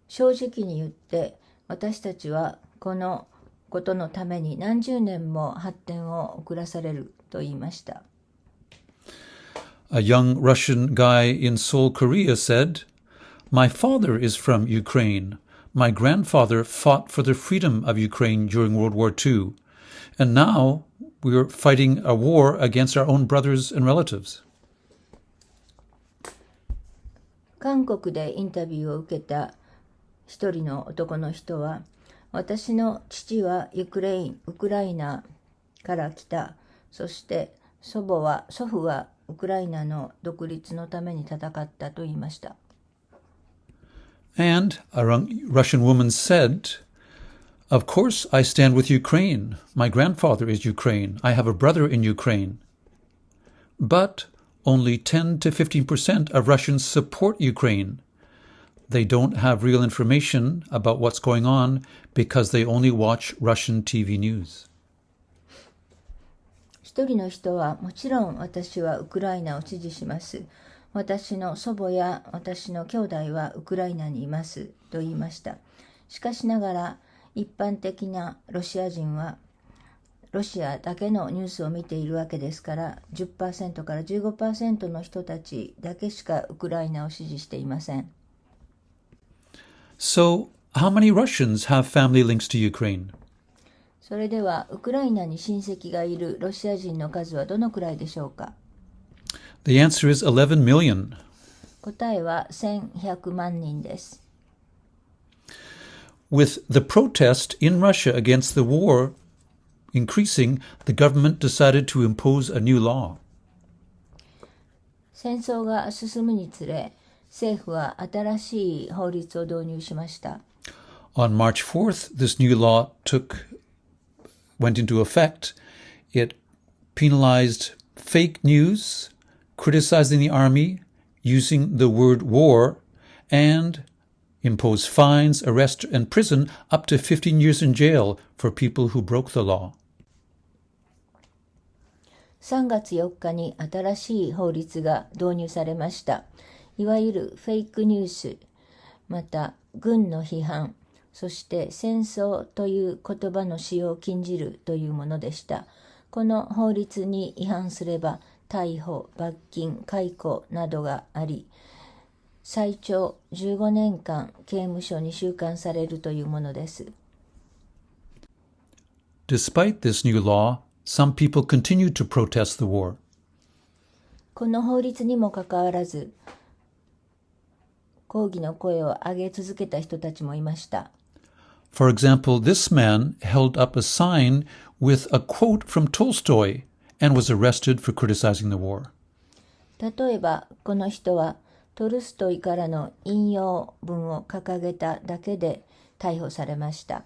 正直に言って、私たちはこのことのために何十年も発展を遅らされると言いました。A young Russian guy in Seoul, Korea said, "My father is from Ukraine. My grandfather fought for the freedom of Ukraine during World War II. And now we're fighting a war against our own brothers and relatives." 韓国でインタビューを受けた一人の男の人は、私の父はウクライナから来た。そして祖父はウクライナの独立のために戦ったと言いました。And a Russian woman said, "Of course I stand with Ukraine. My grandfather is Ukraine. I have a brother in Ukraine. But only 10 to 15% of Russians support Ukraine. They don't have real information about what's going on because they only watch Russian TV news." 一人の人は、もちろん私はウクライナを支持します。私の祖母や私の兄弟はウクライナにいますと言いました。しかしながら一般的なロシア人はロシアだけのニュースを見ているわけですから、 10% から 15% の人たちだけしかウクライナを支持していません。So, how many Russians have family links to Ukraine? それではウクライナに親戚がいるロシア人の数はどのくらいでしょうか。 The answer is 11 million. 答えは1100万人です。With the protest in Russia against the war increasing, the government decided to impose a new law. 戦争が進むにつれ、政府は新しい法律を導入しました。On March 4th, this new law went into effect. It penalized fake news, criticizing the army, using the word war, and imposed fines, arrest, and prison up to 15 years in jail for people who broke the law. 3月4日に新しい法律が導入されました。いわゆるフェイクニュース、また軍の批判、そして戦争という言葉の使用を禁じるというものでした。この法律に違反すれば逮捕、罰金、解雇などがあり、最長15年間刑務所に収監されるというものです。Despite this new law, some people continued to protest the war. この法律にもかかわらず、抗議の声を上げ続けた人たちもいました。For example, this man held up a sign with a quote from Tolstoy and was arrested for criticizing the war. 例えば、この人はトルストイからの引用文を掲げただけで逮捕されました。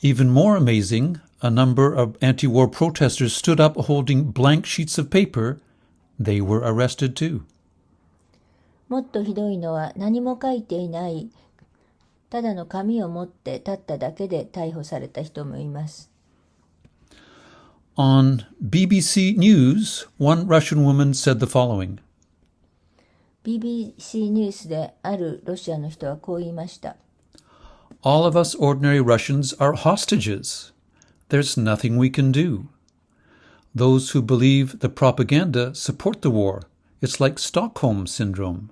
Even more amazing, a number of anti-war protesters stood up holding blank sheets of paper. They were arrested too. もっとひどいのは何も書いていないただの紙を持って立っただけで逮捕された人もいます。On BBC News, one Russian woman said the following. BBC ニュースであるロシアの人はこう言いました。All of us ordinary Russians are hostages. There's nothing we can do. Those who believe the propaganda support the war. It's like Stockholm syndrome.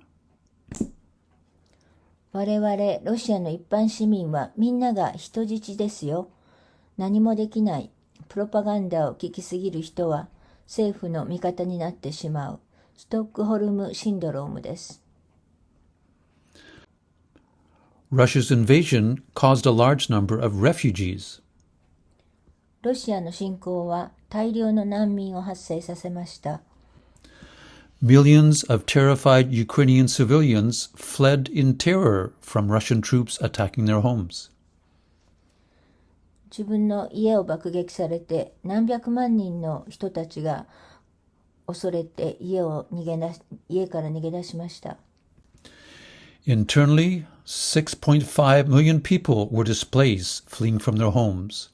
我々ロシアの一般市民はみんなが人質ですよ。何もできない。プロパガンダを聞きすぎる人は政府の味方になってしまう。ストックホルムシンドロームです。Russia's invasion caused a large number of refugees. ロシアの侵攻は大量の難民を発生させました。Millions of terrified Ukrainian civilians fled in terror from Russian troops attacking their homes. 自分の家を爆撃されて何百万人の人たちが恐れて家から逃げ出しました。Internally, 6.5 million people were displaced, fleeing from their homes,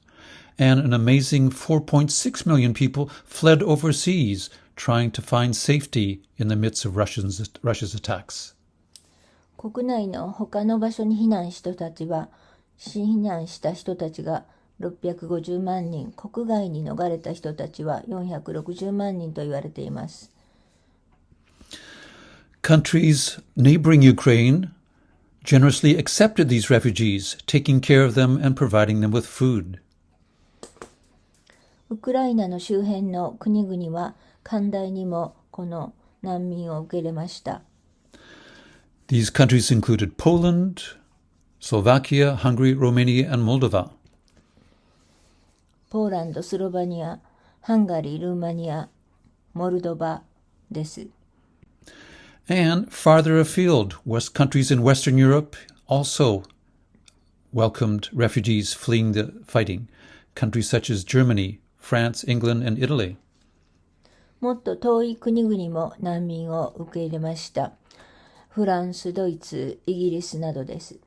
and an amazing 4.6 million people fled overseas, trying to find safety in the midst of Russia's attacks. 国内の他の場所に避難した人たちが650万人、国外に逃れた人たちは460万人と言われています。Countries neighboring Ukraine generously accepted these refugees, taking care of them and providing them with food. ウクライナの周辺の国々は寛大にもこの難民を受け入れました。These countries included Poland, Slovakia, Hungary, Romania, and Moldova. ポーランド、スロバニア、ハンガリー、ルーマニア、モルドバです。And farther afield, countries in Western Europe also welcomed refugees fleeing the fighting. Countries such as Germany, France, England, and Italy. もっと遠い国々も難民を受け入れました。フランス、ドイツ、イギリスなどです。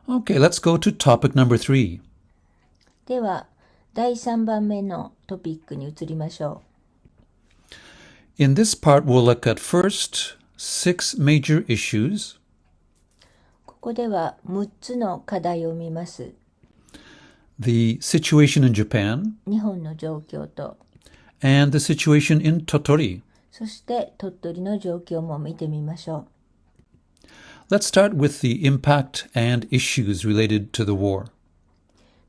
Okay, let's go to topic number 3. では、第3番目のトピックに移りましょう。In this part, we'll look at first 6 major issues. ここでは6つの課題を見ます。The situation in Japan. 日本の状況と。And the situation in Totori. そして鳥取の状況も見てみましょう。Let's start with the impact and issues related to the war.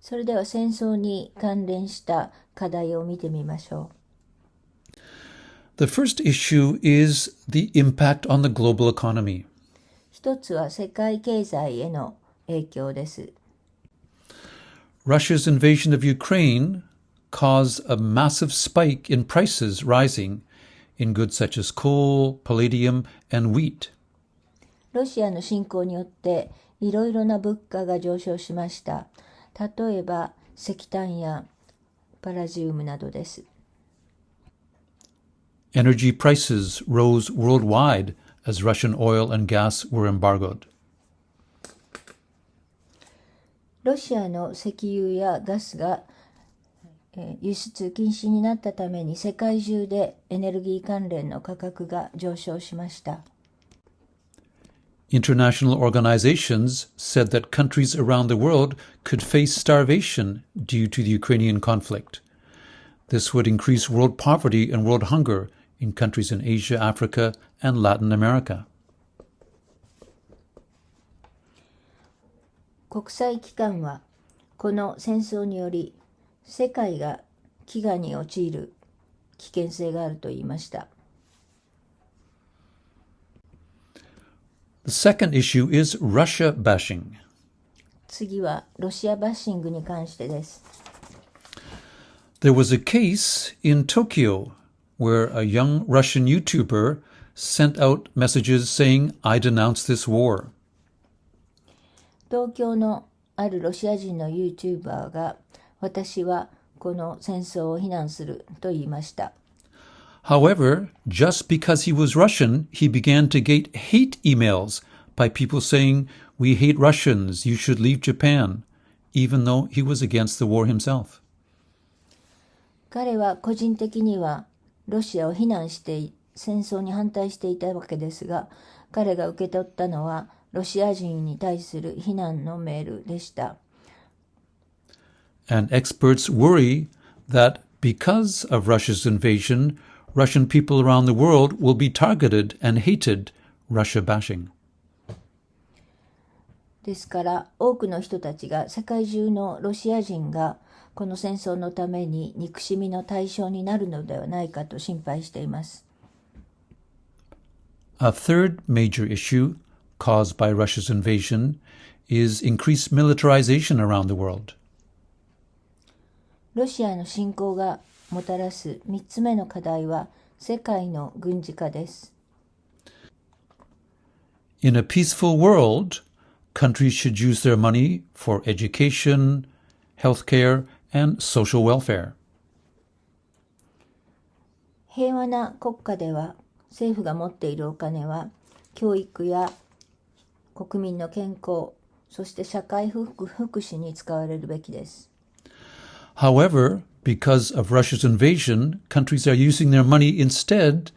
それでは戦争に関連した課題を見てみましょう。The first issue is the impact on the global economy. 一つは世界経済への影響です。Russia's invasion of Ukraine caused a massive spike in prices rising in goods such as coal, palladium, and wheat. ロシアの侵攻によっていろいろな物価が上昇しました。例えば石炭やパラジウムなどです。Energy prices rose worldwide as Russian oil and gas were embargoed. ロシアの石油やガスが輸出禁止になったために世界中でエネルギー関連の価格が上昇しました。International organizations said that countries around the world could face starvation due to the Ukrainian conflict. This would increase world poverty and world hunger in countries in Asia, Africa, and Latin America. 国際機関はこの戦争により世界が飢餓に陥る危険性があると言いました。The second issue is Russia bashing. 次はロシアバッシングに関してです。There was a case in Tokyo where a young Russian YouTuber sent out messages saying, I denounce this war. 東京のあるロシア人の YouTuber が私はこの戦争を非難すると言いました。However, just because he was Russian, he began to get hate emails by people saying, we hate Russians, you should leave Japan, even though he was against the war himself. 彼は個人的にはロシアを非難して戦争に反対していたわけですが、彼が受け取ったのはロシア人に対する非難のメールでした。And experts worry that because of Russia's invasion, Russian people around the world will be targeted and hated, Russia bashing. ですから多くの人たちが世界中のロシア人がこの戦争のために憎しみの対象になるのではないかと心配しています。A third major issue caused by Russia's invasion is increased militarization around the world. ロシアの侵攻がもたらす3つ目の課題は世界の軍事化です。In a peaceful world, countries should use their money for education, healthcare, and social welfare. 平和な国家では政府が持っているお金は教育や国民の健康、そして社会福祉に使われるべきです。However, because of Russia's invasion, countries are using their money instead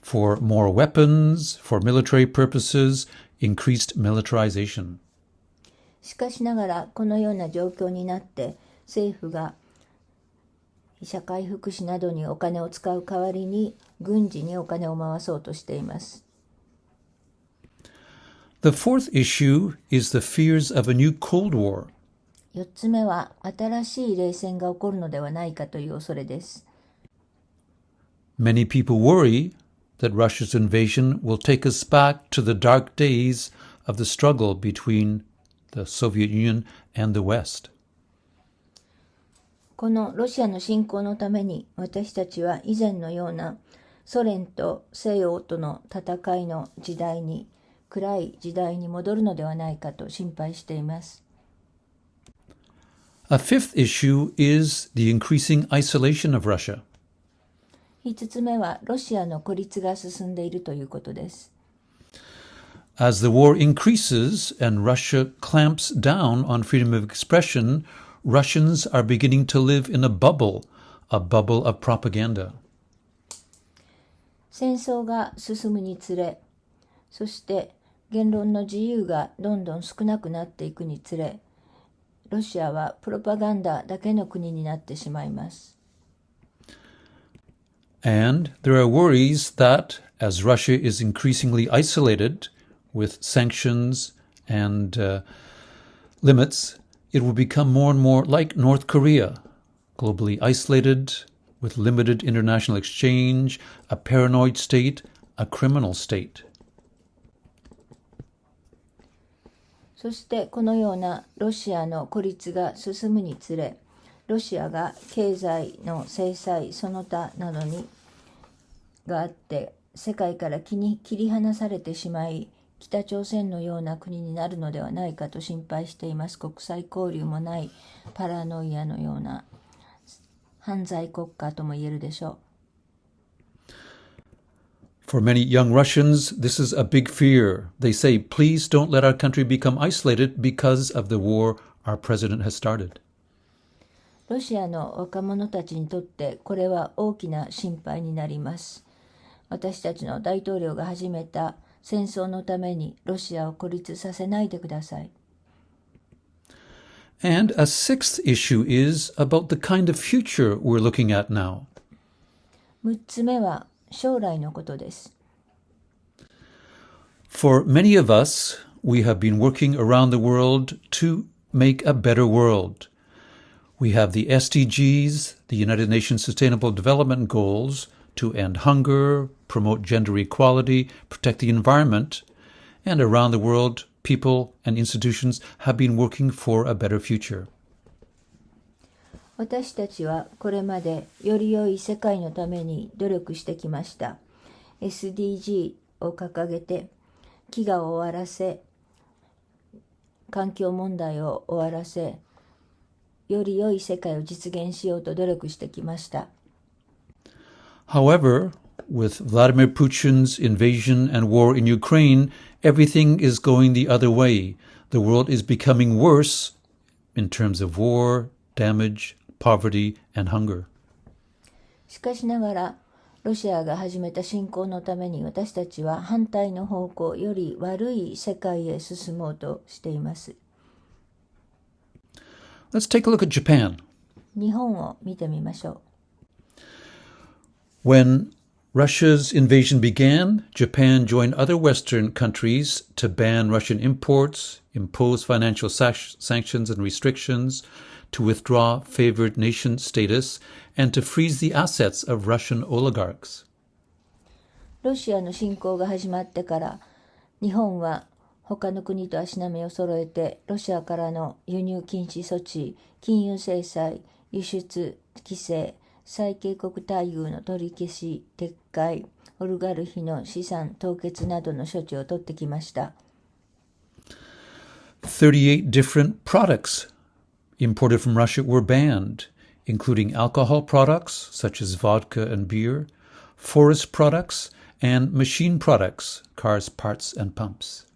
for more weapons, for military purposes, increased militarization. しかしながら、このような状況になって、政府が社会福祉などにお金を使う代わりに、軍事にお金を回そうとしています。The fourth issue is the fears of a new Cold War. 4つ目は、新しい冷戦が起こるのではないかという恐れです。Many people worry that Russia's invasion will take us back to the dark days of the struggle between the Soviet Union and the West. このロシアの侵攻のために、私たちは以前のようなソ連と西欧との戦いの時代に、暗い時代に戻るのではないかと心配しています。A fifth issue is the increasing isolation of Russia. 5つ目はロシアの孤立が進んでいるということです。As the war increases and Russia clamps down on freedom of expression, Russians are beginning to live in a bubble of propaganda. 戦争が進むにつれ、そして言論の自由がどんどん少なくなっていくにつれ、ロシアはプロパガンダだけの国になってしまいます。And there are worries that as Russia is increasingly isolated with sanctions and limits, it will become more and more like North Korea, globally isolated with limited international exchange, a paranoid state, a criminal state. そしてこのようなロシアの孤立が進むにつれ、ロシアが経済の制裁その他などがあって世界から切り離されてしまい、北朝鮮のような国になるのではないかと心配しています。国際交流もないパラノイアのような犯罪国家とも言えるでしょう。For many young Russians, this is a big fear. They say, please don't let our country become isolated because of the war our president has started. ロシアの若者たちにとってこれは大きな心配になります。私たちの大統領が始めた戦争のためにロシアを孤立させないでください。And a sixth issue is about the kind of future we're looking at now. 6つ目は将来のことです。For many of us, we have been working around the world to make a better world. We have the SDGs, the United Nations Sustainable Development Goals, to end hunger, promote gender equality, protect the environment, and around the world, people and institutions have been working for a better future. 私たちはこれまでより良い世界のために努力してきました。SDG を掲げて、飢餓を終わらせ、環境問題を終わらせ、より良い世界を実現しようと努力してきました。However, with Vladimir Putin's invasion and war in Ukraine, everything is going the other way. The world is becoming worse in terms of war, damage, poverty, and hunger. しかしながら、ロシアが始めた侵攻のために私たちは反対の方向より悪い世界へ進もうとしています。Let's take a look at Japan. 日本を見てみましょう。When Russia's invasion began, Japan joined other Western countries to ban Russian imports, impose financial sanctions and restrictions, to withdraw favored nation status, and to freeze the assets of Russian oligarchs. ロシアの侵攻が始まってから、日本は他の国と足並みを揃えて、ロシアからの輸入禁止措置、金融制裁、輸出規制、最恵国待遇の取り消し、撤回、オルガルヒの資産凍結などの処置を取ってきました。38 different products imported from Russia were banned, including alcohol products such as vodka and beer, forest products, and machine products, cars, parts, and pumps.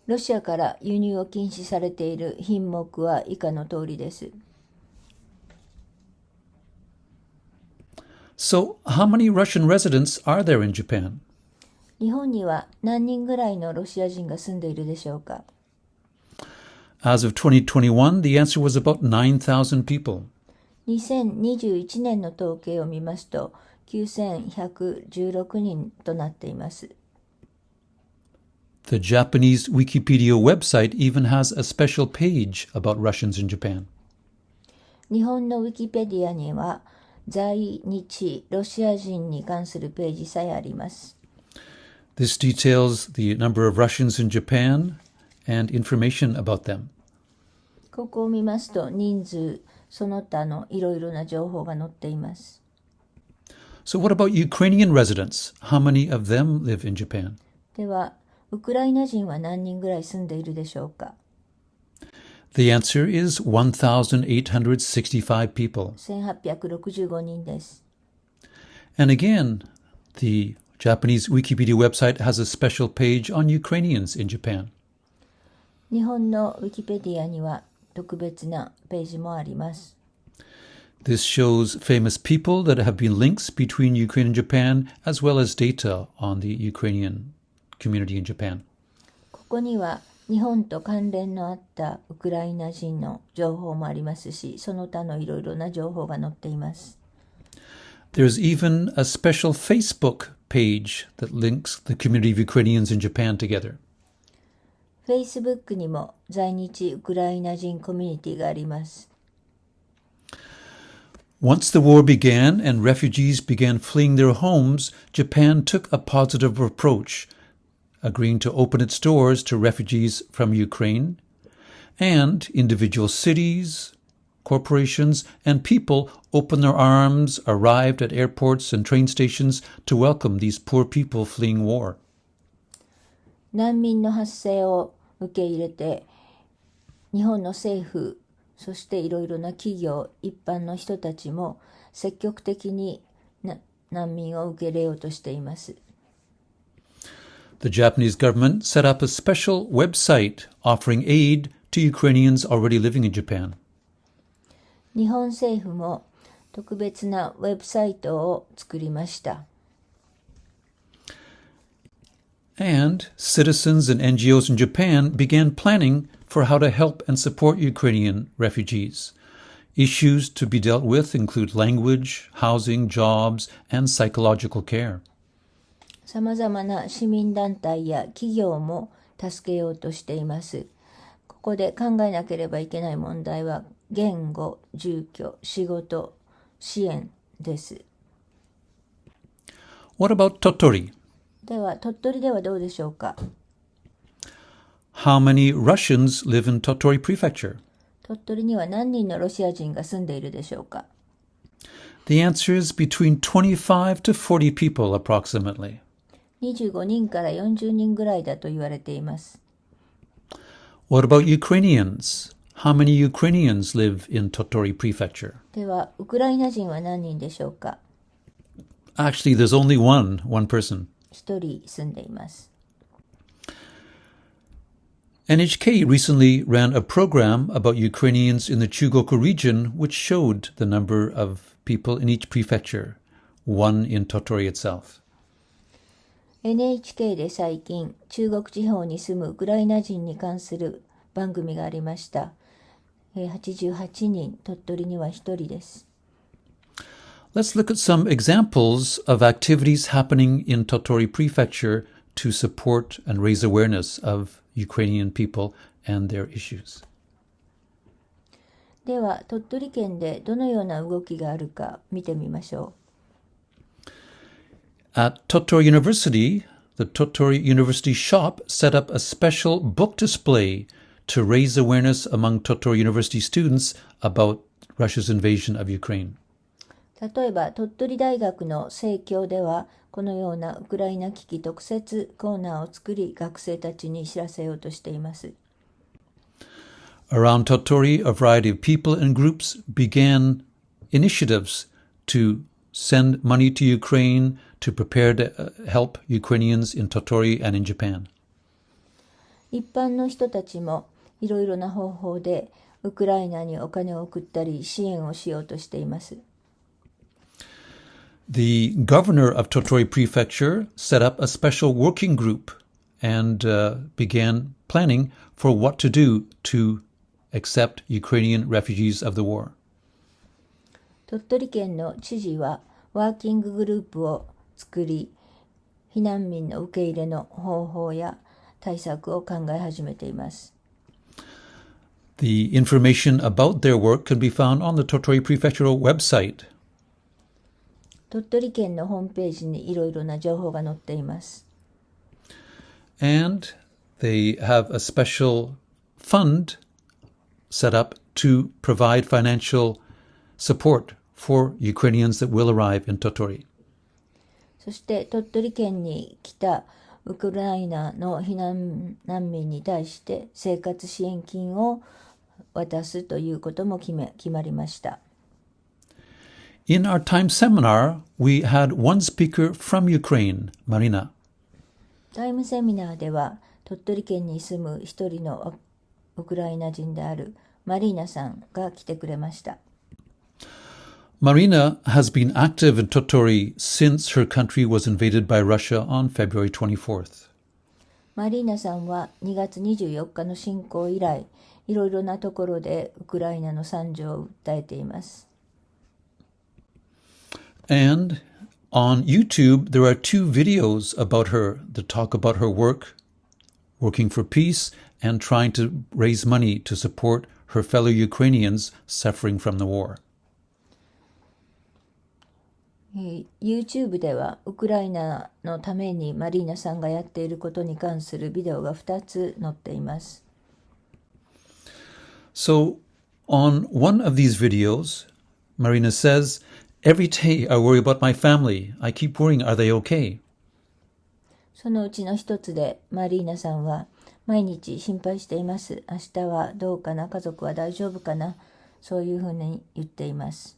ロシアから輸入を禁止されている品目は以下の通りです。So, how many Russian residents are there in Japan? 日本には何人ぐらいのロシア人が住んでいるでしょうか。As of 2021, the answer was about 9,000 people. 2021年の統計を見ますと、9116人となっています。The Japanese Wikipedia website even has a special page about Russians in Japan. 日本のウィキペディアには、在日ロシア人に関するページさえあります。This details the number of Russians in Japan and information about them. ここを見ますと、人数、その他のいろいろな情報が載っています。So what about Ukrainian residents? How many of them live in Japan? では、ウクライナ人は何人ぐらい住んでいるでしょうか。The answer is 1,865 people. 1865人です。And again, the Japanese Wikipedia website has a special page on Ukrainians in Japan. 日本のウィキペディアには特別なページもあります。This shows famous people that have been links between Ukraine and Japan, as well as data on the Ukrainian community in Japan. ここには日本と関連のあったウクライナ人の情報もありますし、その他のいろいろな情報が載っています。There's even a special Facebook page that links the community of Ukrainians in Japan together. Facebook にも在日ウクライナ人コミュニティがあります。Once the war began and refugees began fleeing their homes, Japan took a positive approach, agreeing to open its doors to refugees from Ukraine, and individual cities, corporations, and people opened their arms, arrived at airports and train stations to welcome these poor people fleeing war. 難民の発生を受け入れて、日本の政府、そしていろいろな企業、一般の人たちも積極的に難民を受け入れようとしています。The Japanese government set up a special website offering aid to Ukrainians already living in Japan. 日本政府も特別なウェブサイトを作りました。And citizens and NGOs in Japan began planning for how to help and support Ukrainian refugees. Issues to be dealt with include language, housing, jobs, and psychological care. さまざまな市民団体や企業も助けようとしています。ここで考えなければいけない問題は言語、住居、仕事、支援です。What about Totori? では、鳥取ではどうでしょうか。How many Russians live in Totori Prefecture? 鳥取には何人のロシア人が住んでいるでしょうか。The answer is between 25 to 40 people approximately. 25人から40人ぐらいだと言われています。What about Ukrainians? How many Ukrainians live in Totori Prefecture? では、ウクライナ人は何人でしょうか。Actually, there's only one person. 一人住んでいます。NHK recently ran a program about Ukrainians in the Chugoku region, which showed the number of people in each prefecture, one in Totori itself. NHK で最近、中国地方に住むウクライナ人に関する番組がありました。88人、鳥取には1人です。Let's look at some examples of activities happening in Totori Prefecture to support and raise awareness of Ukrainian people and their issues. では、鳥取県でどのような動きがあるか見てみましょう。At Totori University, the Totori University shop set up a special book display to raise awareness among Totori University students about Russia's invasion of Ukraine. 例えば、鳥取大学の生協では、このようなウクライナ危機特設コーナーを作り、学生たちに知らせようとしています。Around Totori, a variety of people and groups began initiatives to send money to Ukraine to prepare to help Ukrainians in Totori and in Japan. 一般の人たちもいろいろな方法でウクライナにお金を送ったり支援をしようとしています。The governor of Totori Prefecture set up a special working group and began planning for what to do to accept Ukrainian refugees of the war. 鳥取県の知事はワーキンググループを作り、避難民の受け入れの方法や対策を考え始めています。The information about their work can be found on the Totori Prefectural website. 鳥取県のホームページにいろいろな情報が載っています。And they have a special fund set up to provide financial support for Ukrainians that will arrive in Totori. そして鳥取県に来たウクライナの避難難民に対して生活支援金を渡すということも決まりました。In our time seminar, we had one speaker from Ukraine, Marina. タイムセミナーでは鳥取県に住む一人のウクライナ人であるマリーナさんが来てくれました。Marina has been active in Totori since her country was invaded by Russia on February 24th. マリーナさんは2月24日の侵攻以来、いろいろなところでウクライナの惨状を訴えています。And on YouTube, there are two videos about her that talk about her work, working for peace, and trying to raise money to support her fellow Ukrainians suffering from the war. YouTube ではウクライナのためにマリーナさんがやっていることに関するビデオが2つ載っています。So, on one of these videos, Marina says, "Every day I worry about my family. I keep worrying, are they okay?" そのうちの一つでマリーナさんは毎日心配しています。明日はどうかな、家族は大丈夫かな、そういうふうに言っています。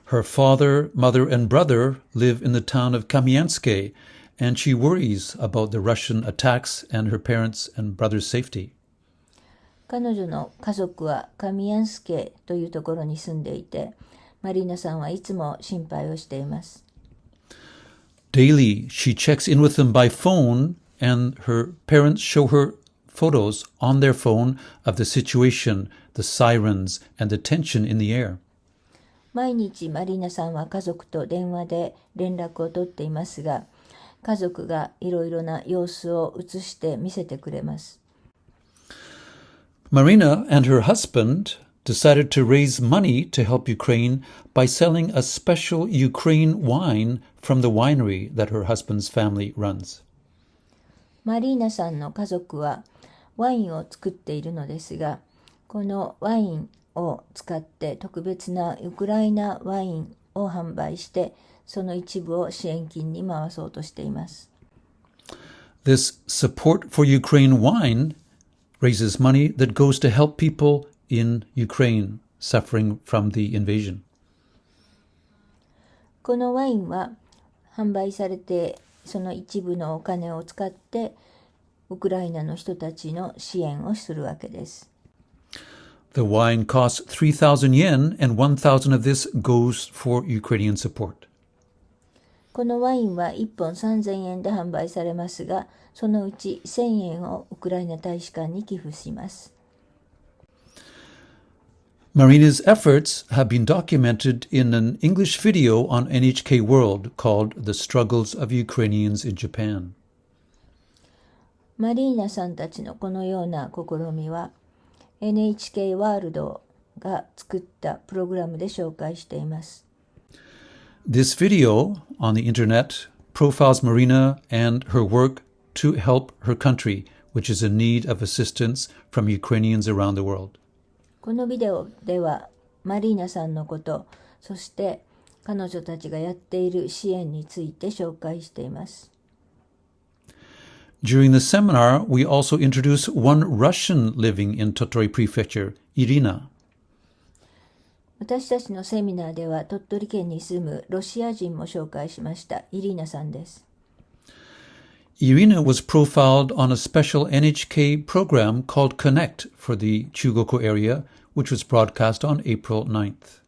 Her father, mother, and brother live in the town of Kamyanske, and she worries about the Russian attacks and her parents' and brother's safety. 彼女の家族はカミヤンスケというところに住んでいて、マリーナさんはいつも心配をしています。Daily, she checks in with them by phone, and her parents show her photos on their phone of the situation, the sirens, and the tension in the air. 毎日マリーナさんは家族と電話で連絡を取っていますが、家族がいろいろな様子を映して見せてくれます。Marina and her husband decided to raise money to help Ukraine by selling a special Ukraine wine from the winery that her husband's family runs. マリーナさんの家族はワインを作っているのですが、このワインを使って特別なウクライナワインを販売して、その一部を支援金に回そうとしています。This support for Ukraine wine raises money that goes to help people in Ukraine suffering from the invasion. このワインは販売されて、その一部のお金を使ってウクライナの人たちの支援をするわけです。The wine costs 3,000 yen, and 1,000 of this goes for Ukrainian support. このワインは1本3000円で販売されますが、そのうち1000円をウクライナ大使館に寄付します。Marina's efforts have been documented in an English video on NHK World called The Struggles of Ukrainians in Japan. マリーナさんたちのこのような試みは、NHK ワールドが作ったプログラムで紹介しています。This video on the internet profiles Marina and her work to help her country, which is in need of assistance from Ukrainians around the world. このビデオではマリーナさんのこと、そして彼女たちがやっている支援について紹介しています。During the seminar, we also introduce one Russian living in Totori Prefecture, Irina. 私たちのセミナーでは鳥取県に住むロシア人も紹介しました。イリーナさんです。Irina was profiled on a special NHK program called Connect for the Chugoku area, which was broadcast on April 9th.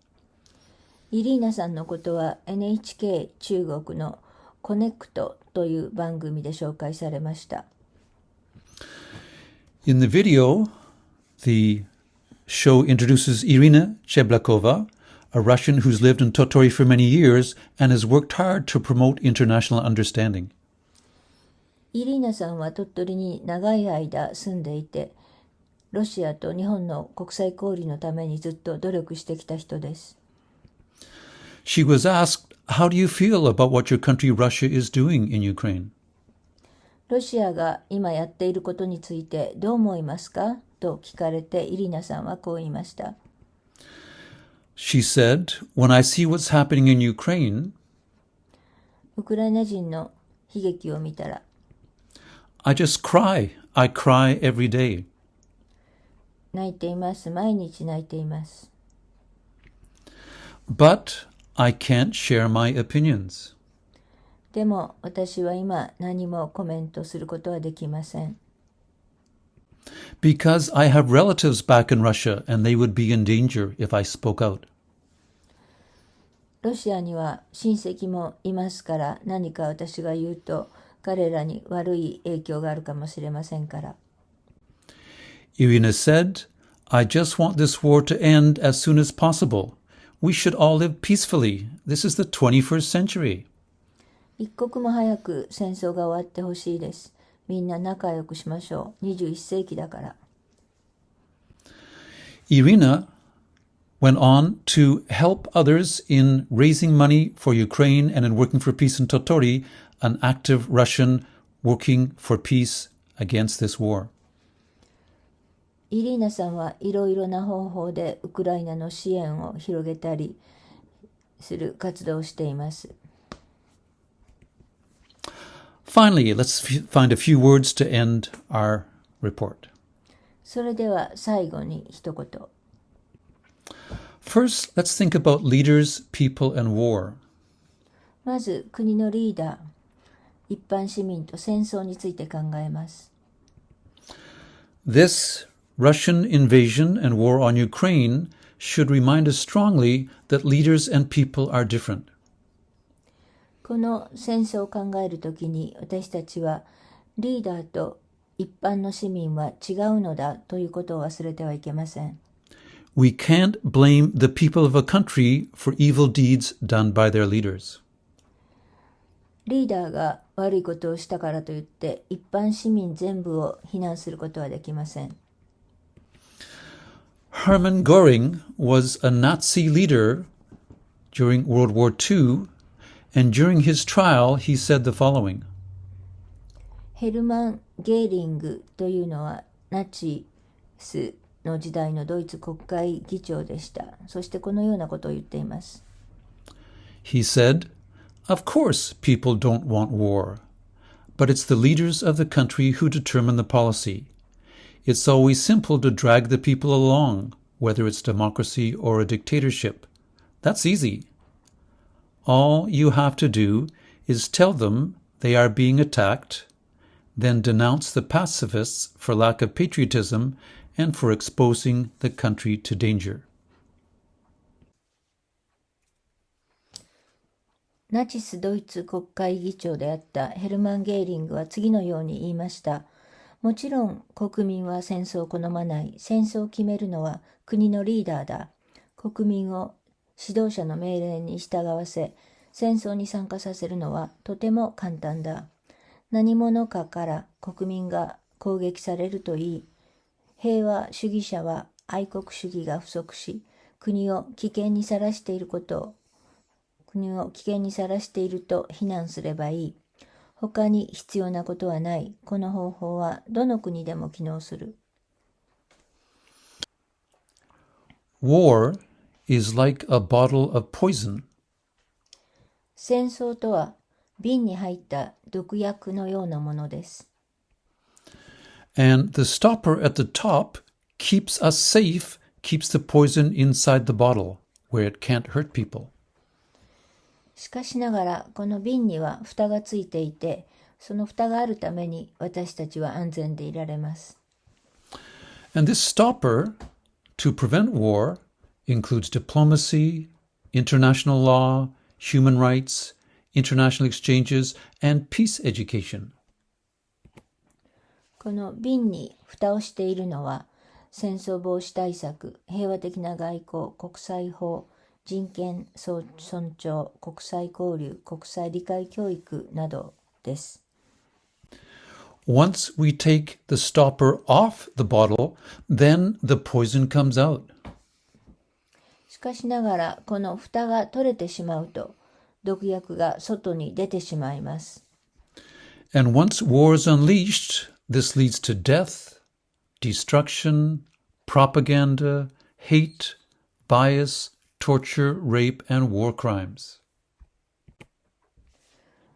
イリーナさんのことは NHK 中国のコネクトという番組で紹介されました。In the video, the show introduces Irina Cheblakova, a Russian who's lived in Totori for many years and has worked hard to promote international understanding. イリーナさんは鳥取に長い間住んでいて、ロシアと日本の国際交流のためにずっと努力してきた人です。She was asked, "How do you feel about what your country Russia is doing in Ukraine?" ロシアが今やっていることについてどう思いますかと聞かれて、イリーナさんはこう言いました。She said, "When I see what's happening in Ukraine, ウクライナ人の悲劇を見たら、I just cry. I cry every day." 泣いています。毎日泣いています。But I can't share my opinions. でも私は今何もコメントすることはできません。Because I have relatives back in Russia and they would be in danger if I spoke out. ロシアには親戚もいますから、何か私が言うと彼らに悪い影響があるかもしれませんから。Irina said, "I just want this war to end as soon as possible. We should all live peacefully. This is the 21st century." 一刻も早く戦争が終わってほしいです。みんな仲良くしましょう。21世紀だから。Irina went on to help others in raising money for Ukraine and in working for peace in Totori, an active Russian working for peace against this war. イリーナさんはいろいろな方法でウクライナの支援を広げたりする活動をしています。Finally, let's find a few words to end our report. それでは最後に一言。First, let's think about leaders, people, and war. まず国のリーダー、一般市民と戦争について考えます。This Russian invasion and war on Ukraine should remind us strongly that leaders and people are different. この戦争を考えるときに私たちはリーダーと一般の市民は違うのだということを忘れてはいけません。We can't blame the people of a country for evil deeds done by their leaders. リーダーが悪いことをしたからといって一般市民全部を非難することはできません。Hermann Göring was a Nazi leader during World War II, and during his trial he said the following. ヘルマン・ゲーリングというのはナチスの時代のドイツ国会議長でした。そしてこのようなことを言っています。He said, "Of course people don't want war, but it's the leaders of the country who determine the policy. It's always simple to drag the people along, whether it's democracy or a dictatorship. That's easy. All you have to do is tell them they are being attacked, then denounce the pacifists for lack of patriotism and for exposing the country to danger." ナチスドイツ国会議長であったヘルマン・ゲーリングは次のように言いました。もちろん国民は戦争を好まない。戦争を決めるのは国のリーダーだ。国民を指導者の命令に従わせ、戦争に参加させるのはとても簡単だ。何者かから国民が攻撃されるといい。平和主義者は愛国主義が不足し、国を危険にさらしていると非難すればいい。他に必要なことはない。この方法はどの国でも機能する。War is like a bottle of poison. 戦争とは瓶に入った毒薬のようなものです。And the stopper at the top keeps us safe, keeps the poison inside the bottle, where it can't hurt people. しかしながらこの瓶には蓋がついていて、その蓋があるために私たちは安全でいられます。And this stopper to prevent war includes diplomacy, international law, human rights, international exchanges, and peace education. この瓶に蓋をしているのは、戦争防止対策、平和的な外交、国際法、人権尊重、国際交流、国際理解教育などです。Once we take the stopper off the bottle, then the poison comes out. しかしながら、この蓋が取れてしまうと、毒薬が外に出てしまいます。And once war is unleashed, this leads to death, destruction, propaganda, hate, bias, torture, rape, and war crimes.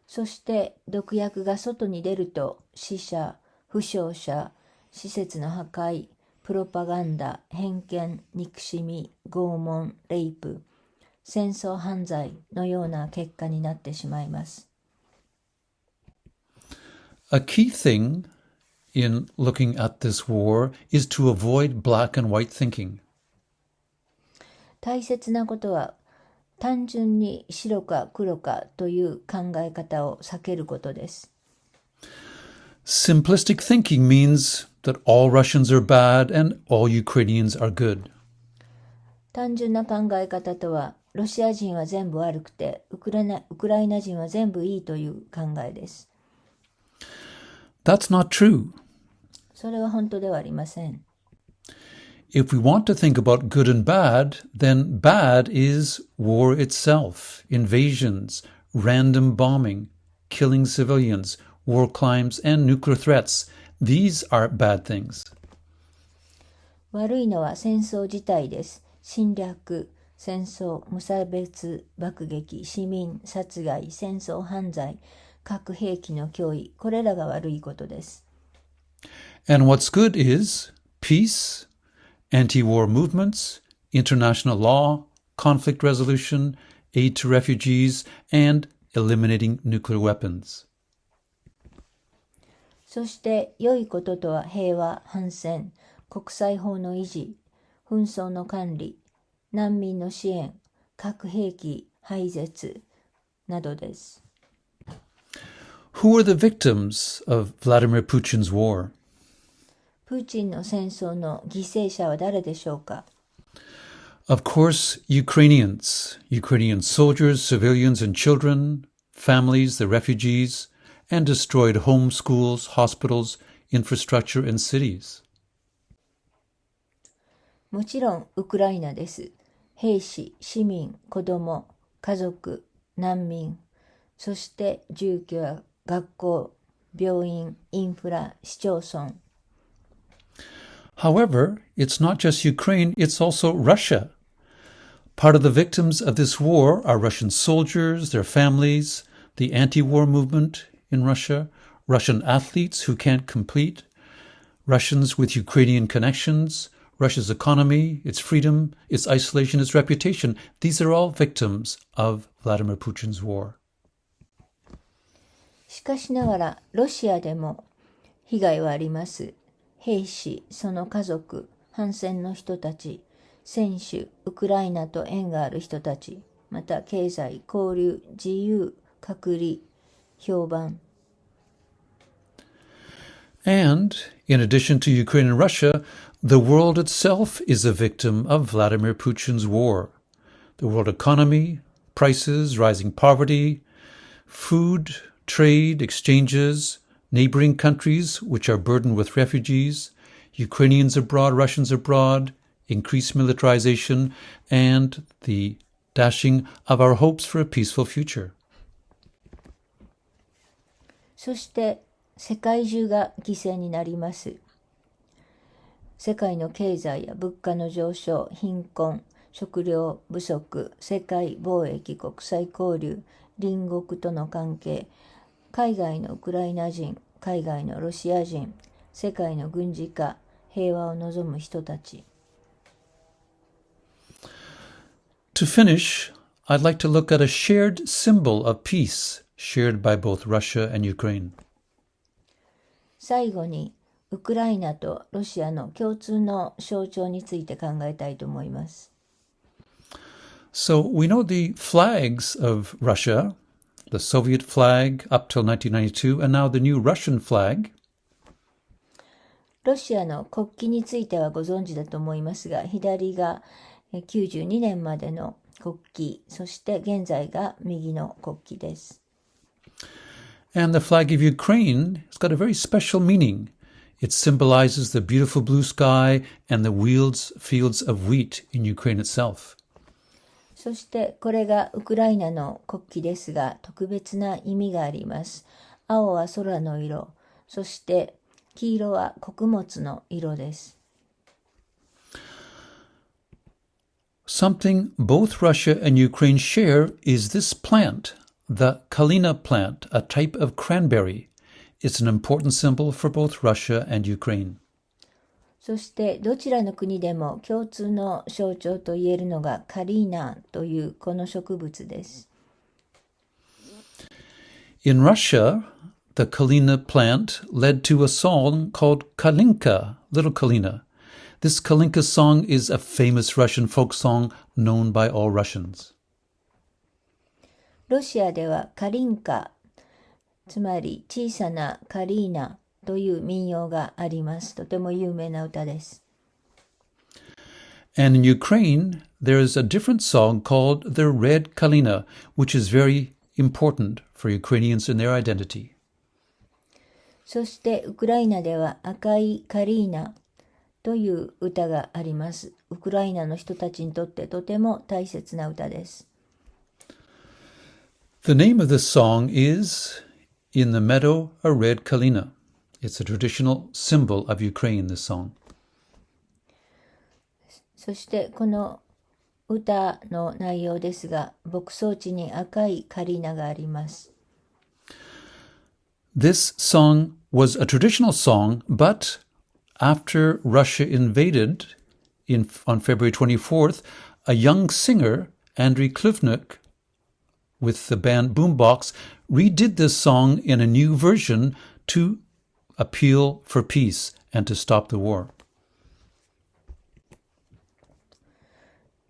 そして毒薬が外に出ると死者、負傷者、施設の破壊、プロパガンダ、偏見、憎しみ、拷問、レイプ、戦争犯罪のような結果になってしまいます。A key thing in looking at this war is to avoid black and white thinking. 大切なことは単純に白か黒かという考え方を避けることです。Simplistic thinking means that all Russians are bad and all Ukrainians are good. 単純な考え方とは、ロシア人は全部悪くて、ウクライナ人は全部いいという考えです。That's not true. それは本当ではありません。If we want to think about good and bad, then bad is war itself, invasions, random bombing, killing civilians, war crimes, and nuclear threats. These are bad things. 悪いのは戦争自体です。侵略、戦争、無差別爆撃、市民殺害、戦争犯罪、核兵器の脅威、これらが悪いことです。And what's good is peace, anti-war movements, international law, conflict resolution, aid to refugees, and eliminating nuclear weapons. そして良いこととは平和、反戦、国際法の維持、紛争の管理、難民の支援、核兵器廃絶などです。Who are the victims of Vladimir Putin's war? プーチンの戦争の犠牲者は誰でしょうか？ Of course, Ukrainians, Ukrainian soldiers, civilians and children, families, the refugees, and destroyed home schools, hospitals, infrastructure, and cities. もちろんウクライナです。兵士、市民、子供、家族、難民、そして住居や学校、病院、インフラ、市町村。However, it's not just Ukraine, it's also Russia. Part of the victims of this war are Russian soldiers, their families, the anti-war movement in Russia, Russian athletes who can't compete, Russians with Ukrainian connections, Russia's economy, its freedom, its isolation, its reputation. These are all victims of Vladimir Putin's war. しかしながら、ロシアでも被害はあります。兵士、その家族、反戦の人たち、選手、ウクライナと縁がある人たち、また経済、交流、自由、隔離、評判。And, in addition to Ukraine and Russia, the world itself is a victim of Vladimir Putin's war. The world economy, prices, rising poverty, food, trade, exchanges, neighboring countries which are burdened with refugees, Ukrainians abroad, Russians abroad, increased militarization, and the dashing of our hopes for a peaceful future. そして世界中が犠牲になります。世界の経済や物価の上昇、貧困、食料不足、世界貿易、国際交流、隣国との関係、海外のウクライナ人、海外のロシア人、世界の軍事化、平和を望む人たち。To finish, I'd like to look at a shared symbol of peace shared by both Russia and Ukraine. 最後にウクライナとロシアの共通の象徴について考えたいと思います。So we know the flags of Russia, the Soviet flag up till 1992, and now the new Russian flag. ロシアの国旗についてはご存知だと思いますが、左が92年までの国旗、そして現在が右の国旗です。And the flag of Ukraine has got a very special meaning. It symbolizes the beautiful blue sky and the fields of wheat in Ukraine itself. そしてこれがウクライナの国旗ですが、特別な意味があります。青は空の色、そして黄色は穀物の色です。Something both Russia and Ukraine share is this plant, the Kalina plant, a type of cranberry. It's an important symbol for both Russia and Ukraine. そしてどちらの国でも共通の象徴と言えるのがカリーナというこの植物です。In Russia, the Kalina plant led to a song called Kalinka, Little Kalina. This Kalinka song is a famous Russian folk song known by all Russians. ロシアではカリンカ、つまり小さなカリーナという民謡があります。とても有名な歌です。And in Ukraine, there is a different song called the Red Kalina, which is very important for Ukrainians in their identity. そしてウクライナでは赤いカリーナという歌があります。ウクライナの人たちにとってとても大切な歌です。The name of this song is In the Meadow a Red Kalina. It's a traditional symbol of Ukraine, this song. そしてこの歌の内容ですが、牧草地に赤いカリーナがあります。This song was a traditional song, but after Russia invaded on February 24th, a young singer, Andriy Klivnik, with the band Boombox, redid this song in a new version to appeal for peace and to stop the war.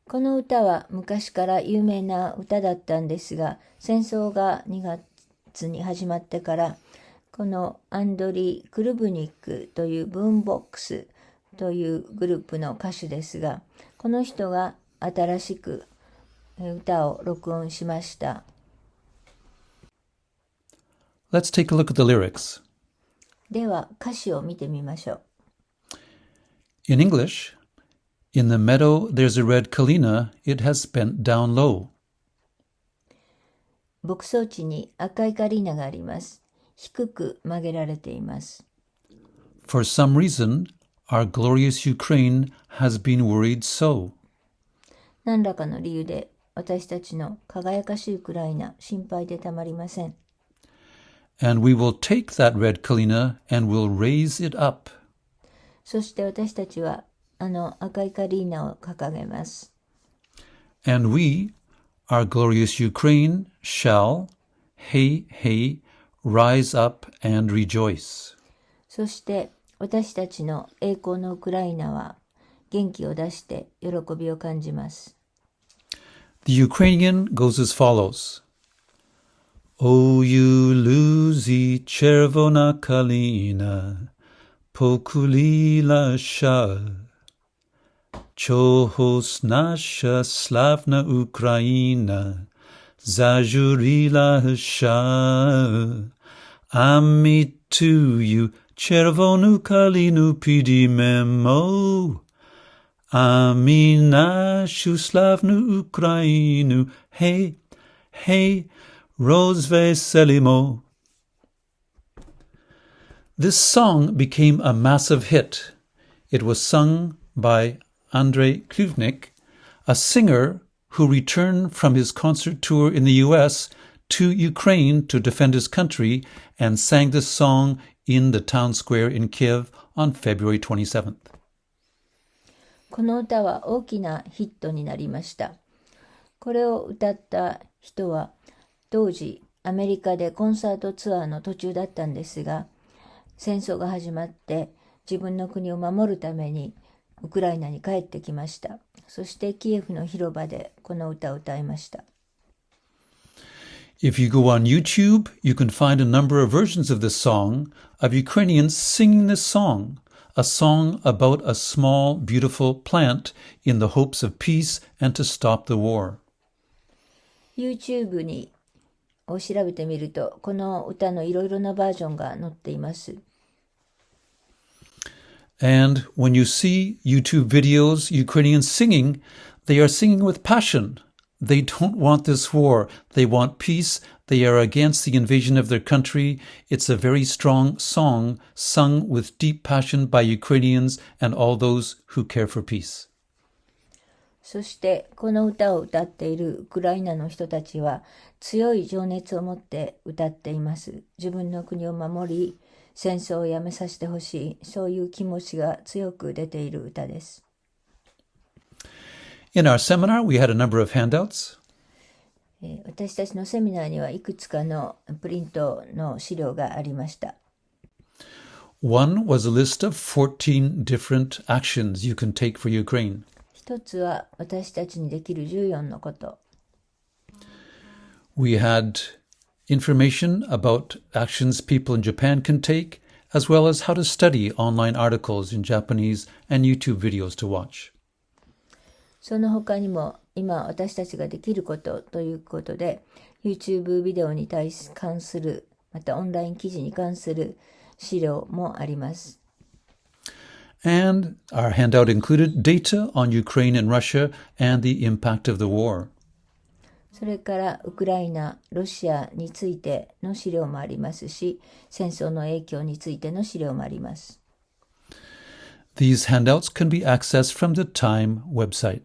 この歌は昔から有名な歌だったんですが、戦争が2月に始まってから、このアンドリー・クルブニックというブーンボックスというグループの歌手ですが、この人が新しく歌を録音しました。Let's take a look at the lyrics. では歌詞を見てみましょう。In English, in the meadow there's a red kalina, it has bent down low. 牧草地に赤いカリーナがあります。低く曲げられています。For some reason, our glorious Ukraine has been worried so. 何らかの理由で私たちの輝かしいウクライナ、心配でたまりません。And we will take that red kalina and we'll raise it up. そして私たちはあの赤いカリーナを掲げます。And we, our glorious Ukraine, shall, hey, hey, rise up and rejoice. そして私たちの栄光のウクライナは元気を出して喜びを感じます。The Ukrainian goes as follows. O you luzі, червона Kalina, покуліла ша, чогось наша славна Україна зажуріла ша, а ми тую червону калину підіймемо, а ми нашу славну Україну, гей, гей, розвеселимо. This song became a massive hit. It was sung by Andriy Klivnik, a singer who returned from his concert tour in the US to Ukraine to defend his country and sang this song in the town square in Kiev on February 27th. この歌は大きなヒットになりました。これを歌った人は当時アメリカでコンサートツアーの途中だったんですが、戦争が始まって自分の国を守るためにウクライナに帰ってきました。そしてキエフの広場でこの歌を歌いました。If you go on YouTube, you can find a number of versions of this song of Ukrainians singing this song, a song about a small, beautiful plant in the hopes of peace and to stop the war. YouTube を調べてみると、この歌のいろいろなバージョンが載っています。And when you see YouTube videos, Ukrainians singing, they are singing with passion. They don't want this war. They want peace. They are against the invasion of their country. It's a very strong song sung with deep passion by Ukrainians and all those who care for peace. そしてこの歌を歌っているウクライナの人たちは強い情熱を持って歌っています。自分の国を守り、戦争をやめさせてほしい、そういう気持ちが強く出ている歌です。In our seminar, we had a number of handouts. 私たちのセミナーにはいくつかのプリントの資料がありました。One was a list of 14 different actions you can take for Ukraine. 一つは私たちにできる14のこと。We had information about actions people in Japan can take, as well as how to study online articles in Japanese and YouTube videos to watch. その他にも今私たちができることということで YouTube ビデオに関するまたオンライン記事に関する資料もあります。And our handout included data on Ukraine and Russia and the impact of the war. それからウクライナ、ロシアについての資料もありますし、戦争の影響についての資料もあります。These handouts can be accessed from the TIME website.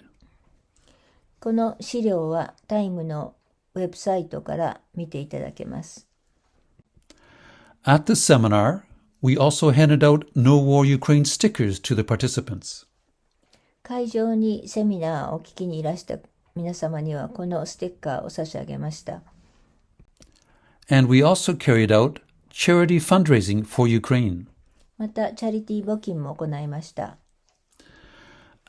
この資料はタイムのウェブサイトから見ていただけます。At the seminar, we also handed out No War Ukraine stickers to the participants. 会場にセミナーを聞きにいらした皆様にはこのステッカーを差し上げました。And we also carried out charity fundraising for Ukraine. また、チャリティー募金も行いました。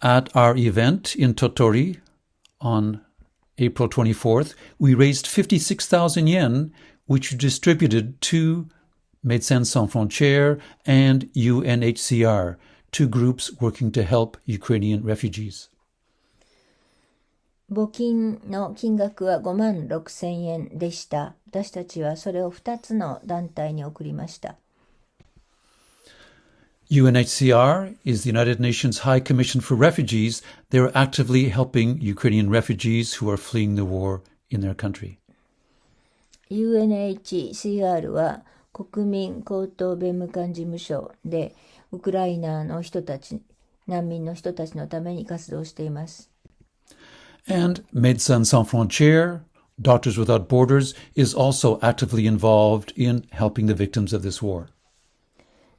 At our event in Totori on April 24th, we raised 56,000 yen, which we distributed to Médecins Sans Frontières and UNHCR, two groups working to help Ukrainian refugees. 募金の金額は56,000円でした。私たちはそれを2つの団体に送りました。UNHCR is the United Nations High Commission for Refugees. They are actively helping Ukrainian refugees who are fleeing the war in their country. UNHCR は国民高等弁務官事務所でウクライナの人たち、難民の人たちのために活動しています。And Médecins Sans Frontières, Doctors Without Borders, is also actively involved in helping the victims of this war.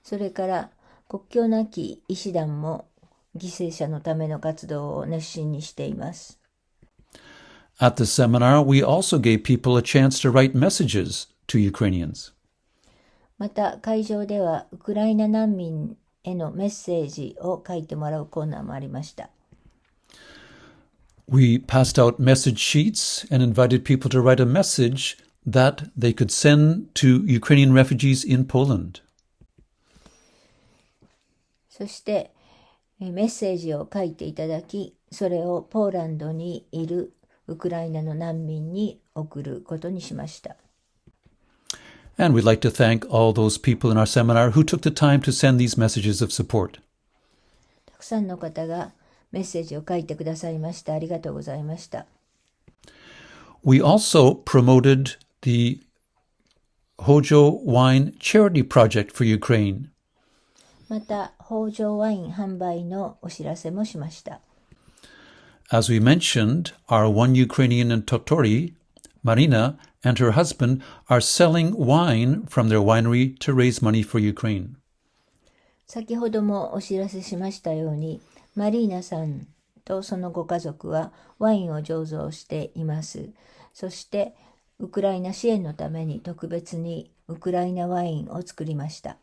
それから国境なき医師団も犠牲者のための活動を熱心にしています。At the seminar, we also gave people a chance to write messages to Ukrainians. また会場ではウクライナ難民へのメッセージを書いてもらうコーナーもありました。We passed out message sheets and invited people to write a message that they could send to Ukrainian refugees in Poland. そしてメッセージを書いていただき、それをポーランドにいるウクライナの難民に送ることにしました。And we'd like to thank all those people in our seminar who took the time to send these messages of support. たくさんの方がメッセージを書いてくださいました。ありがとうございました。We also promoted the Hojo Wine Charity Project for Ukraine. また、ホージョワイン販売のお知らせもしました。As we mentioned, our one Ukrainian in Totori, Marina, and her husband are selling wine from their winery to raise money for Ukraine. 先ほどもお知らせしましたように、マリーナさんとそのご家族はワインを醸造しています。そして、ウクライナ支援のために特別にウクライナワインを作りました。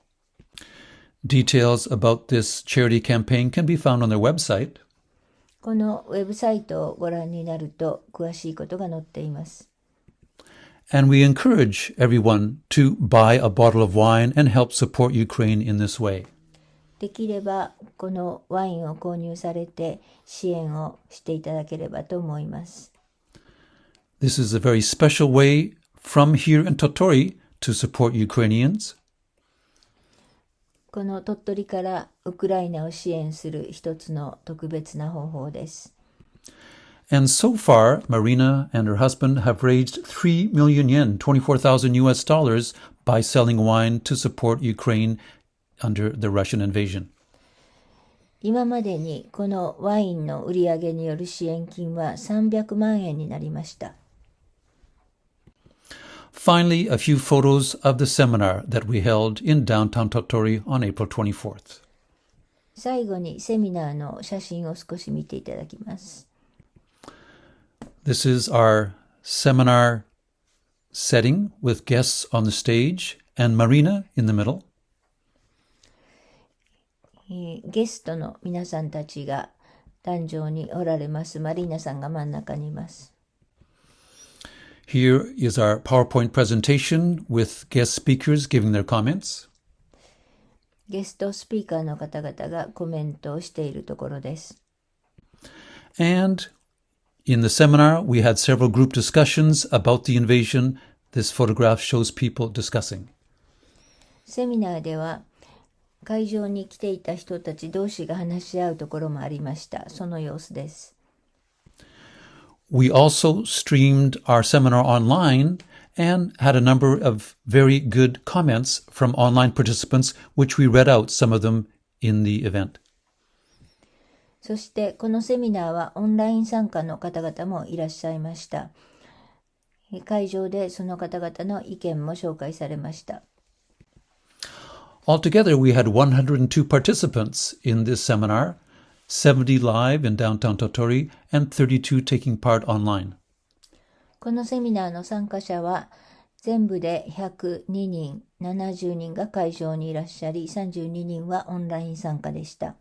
Details about this charity campaign can be found on their website. このウェブサイトをご覧になると詳しいことが載っています。And we encourage everyone to buy a bottle of wine and help support Ukraine in this way. できればこのワインを購入されて支援をしていただければと思います。This is a very special way from here in Totori to support Ukrainians. この鳥取からウクライナを支援する一つの特別な方法です。And so far, Marina and her husband have raised 3 million yen, $24,000 US, by selling wine to support Ukraine under the Russian invasion. 今までにこのワインの売り上げによる支援金は300万円になりました。Finally, a few photos of the seminar that we held in downtown Totori on April 24th. 最後にセミナーの写真を少し見ていただきます。This is our seminar setting with guests on the stage and Marina in the middle. ゲストの皆さんたちが壇上におられます。マリーナさんが真ん中にいます。Here is our PowerPoint presentation with guest speakers giving their comments. ゲストスピーカーの方々がコメントをしているところです。And in the seminar, we had several group discussions about the invasion. This photograph shows people discussing. セミナーでは会場に来ていた人たち同士が話し合うところもありました。その様子です。We also streamed our seminar online and had a number of very good comments from online participants, which we read out some of them in the event. そしてこのセミナーはオンライン参加の方々もいらっしゃいました。会場でその方々の意見も紹介されました。Altogether, we had 102 participants in this seminar, 70 live in downtown Totori, and 32 taking part online. このセミナーの参加者は全部で102人、70人が会場にいらっしゃり、32人はオンライン参加でした。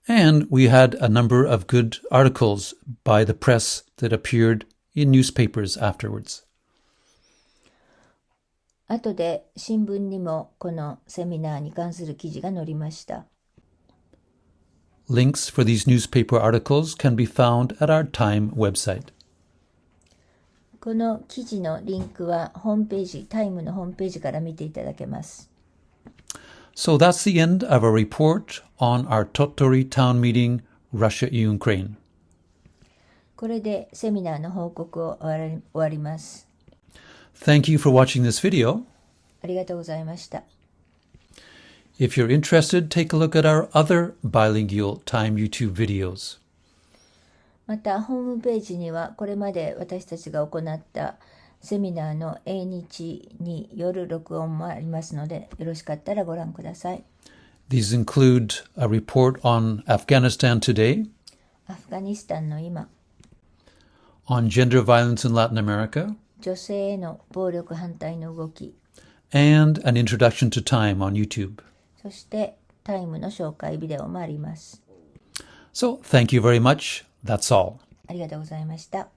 And we had a number of good articles by the press that appeared in newspapers afterwards. 後で新聞にもこのセミナーに関する記事が載りました。Links for these newspaper articles can be found at our TIME website. この記事のリンクはホームページ、タイムのホームページから見ていただけます。So that's the end of our report on our Totori town meeting, Russia-Ukraine. これでセミナーの報告を終わります。Thank you for watching this video. ありがとうございました。If you're interested, take a look at our other bilingual time YouTube videos. また、ホームページにはこれまで私たちが行ったセミナーの英日による録音もありますので、よろしかったらご覧ください。These include a report on Afghanistan today, アフガニスタンの今、 on gender violence in Latin America, 女性への暴力反対の動き、 and an introduction to time on YouTube. そしてタイムの紹介ビデオもあります。So, thank you very much. That's all. ありがとうございました。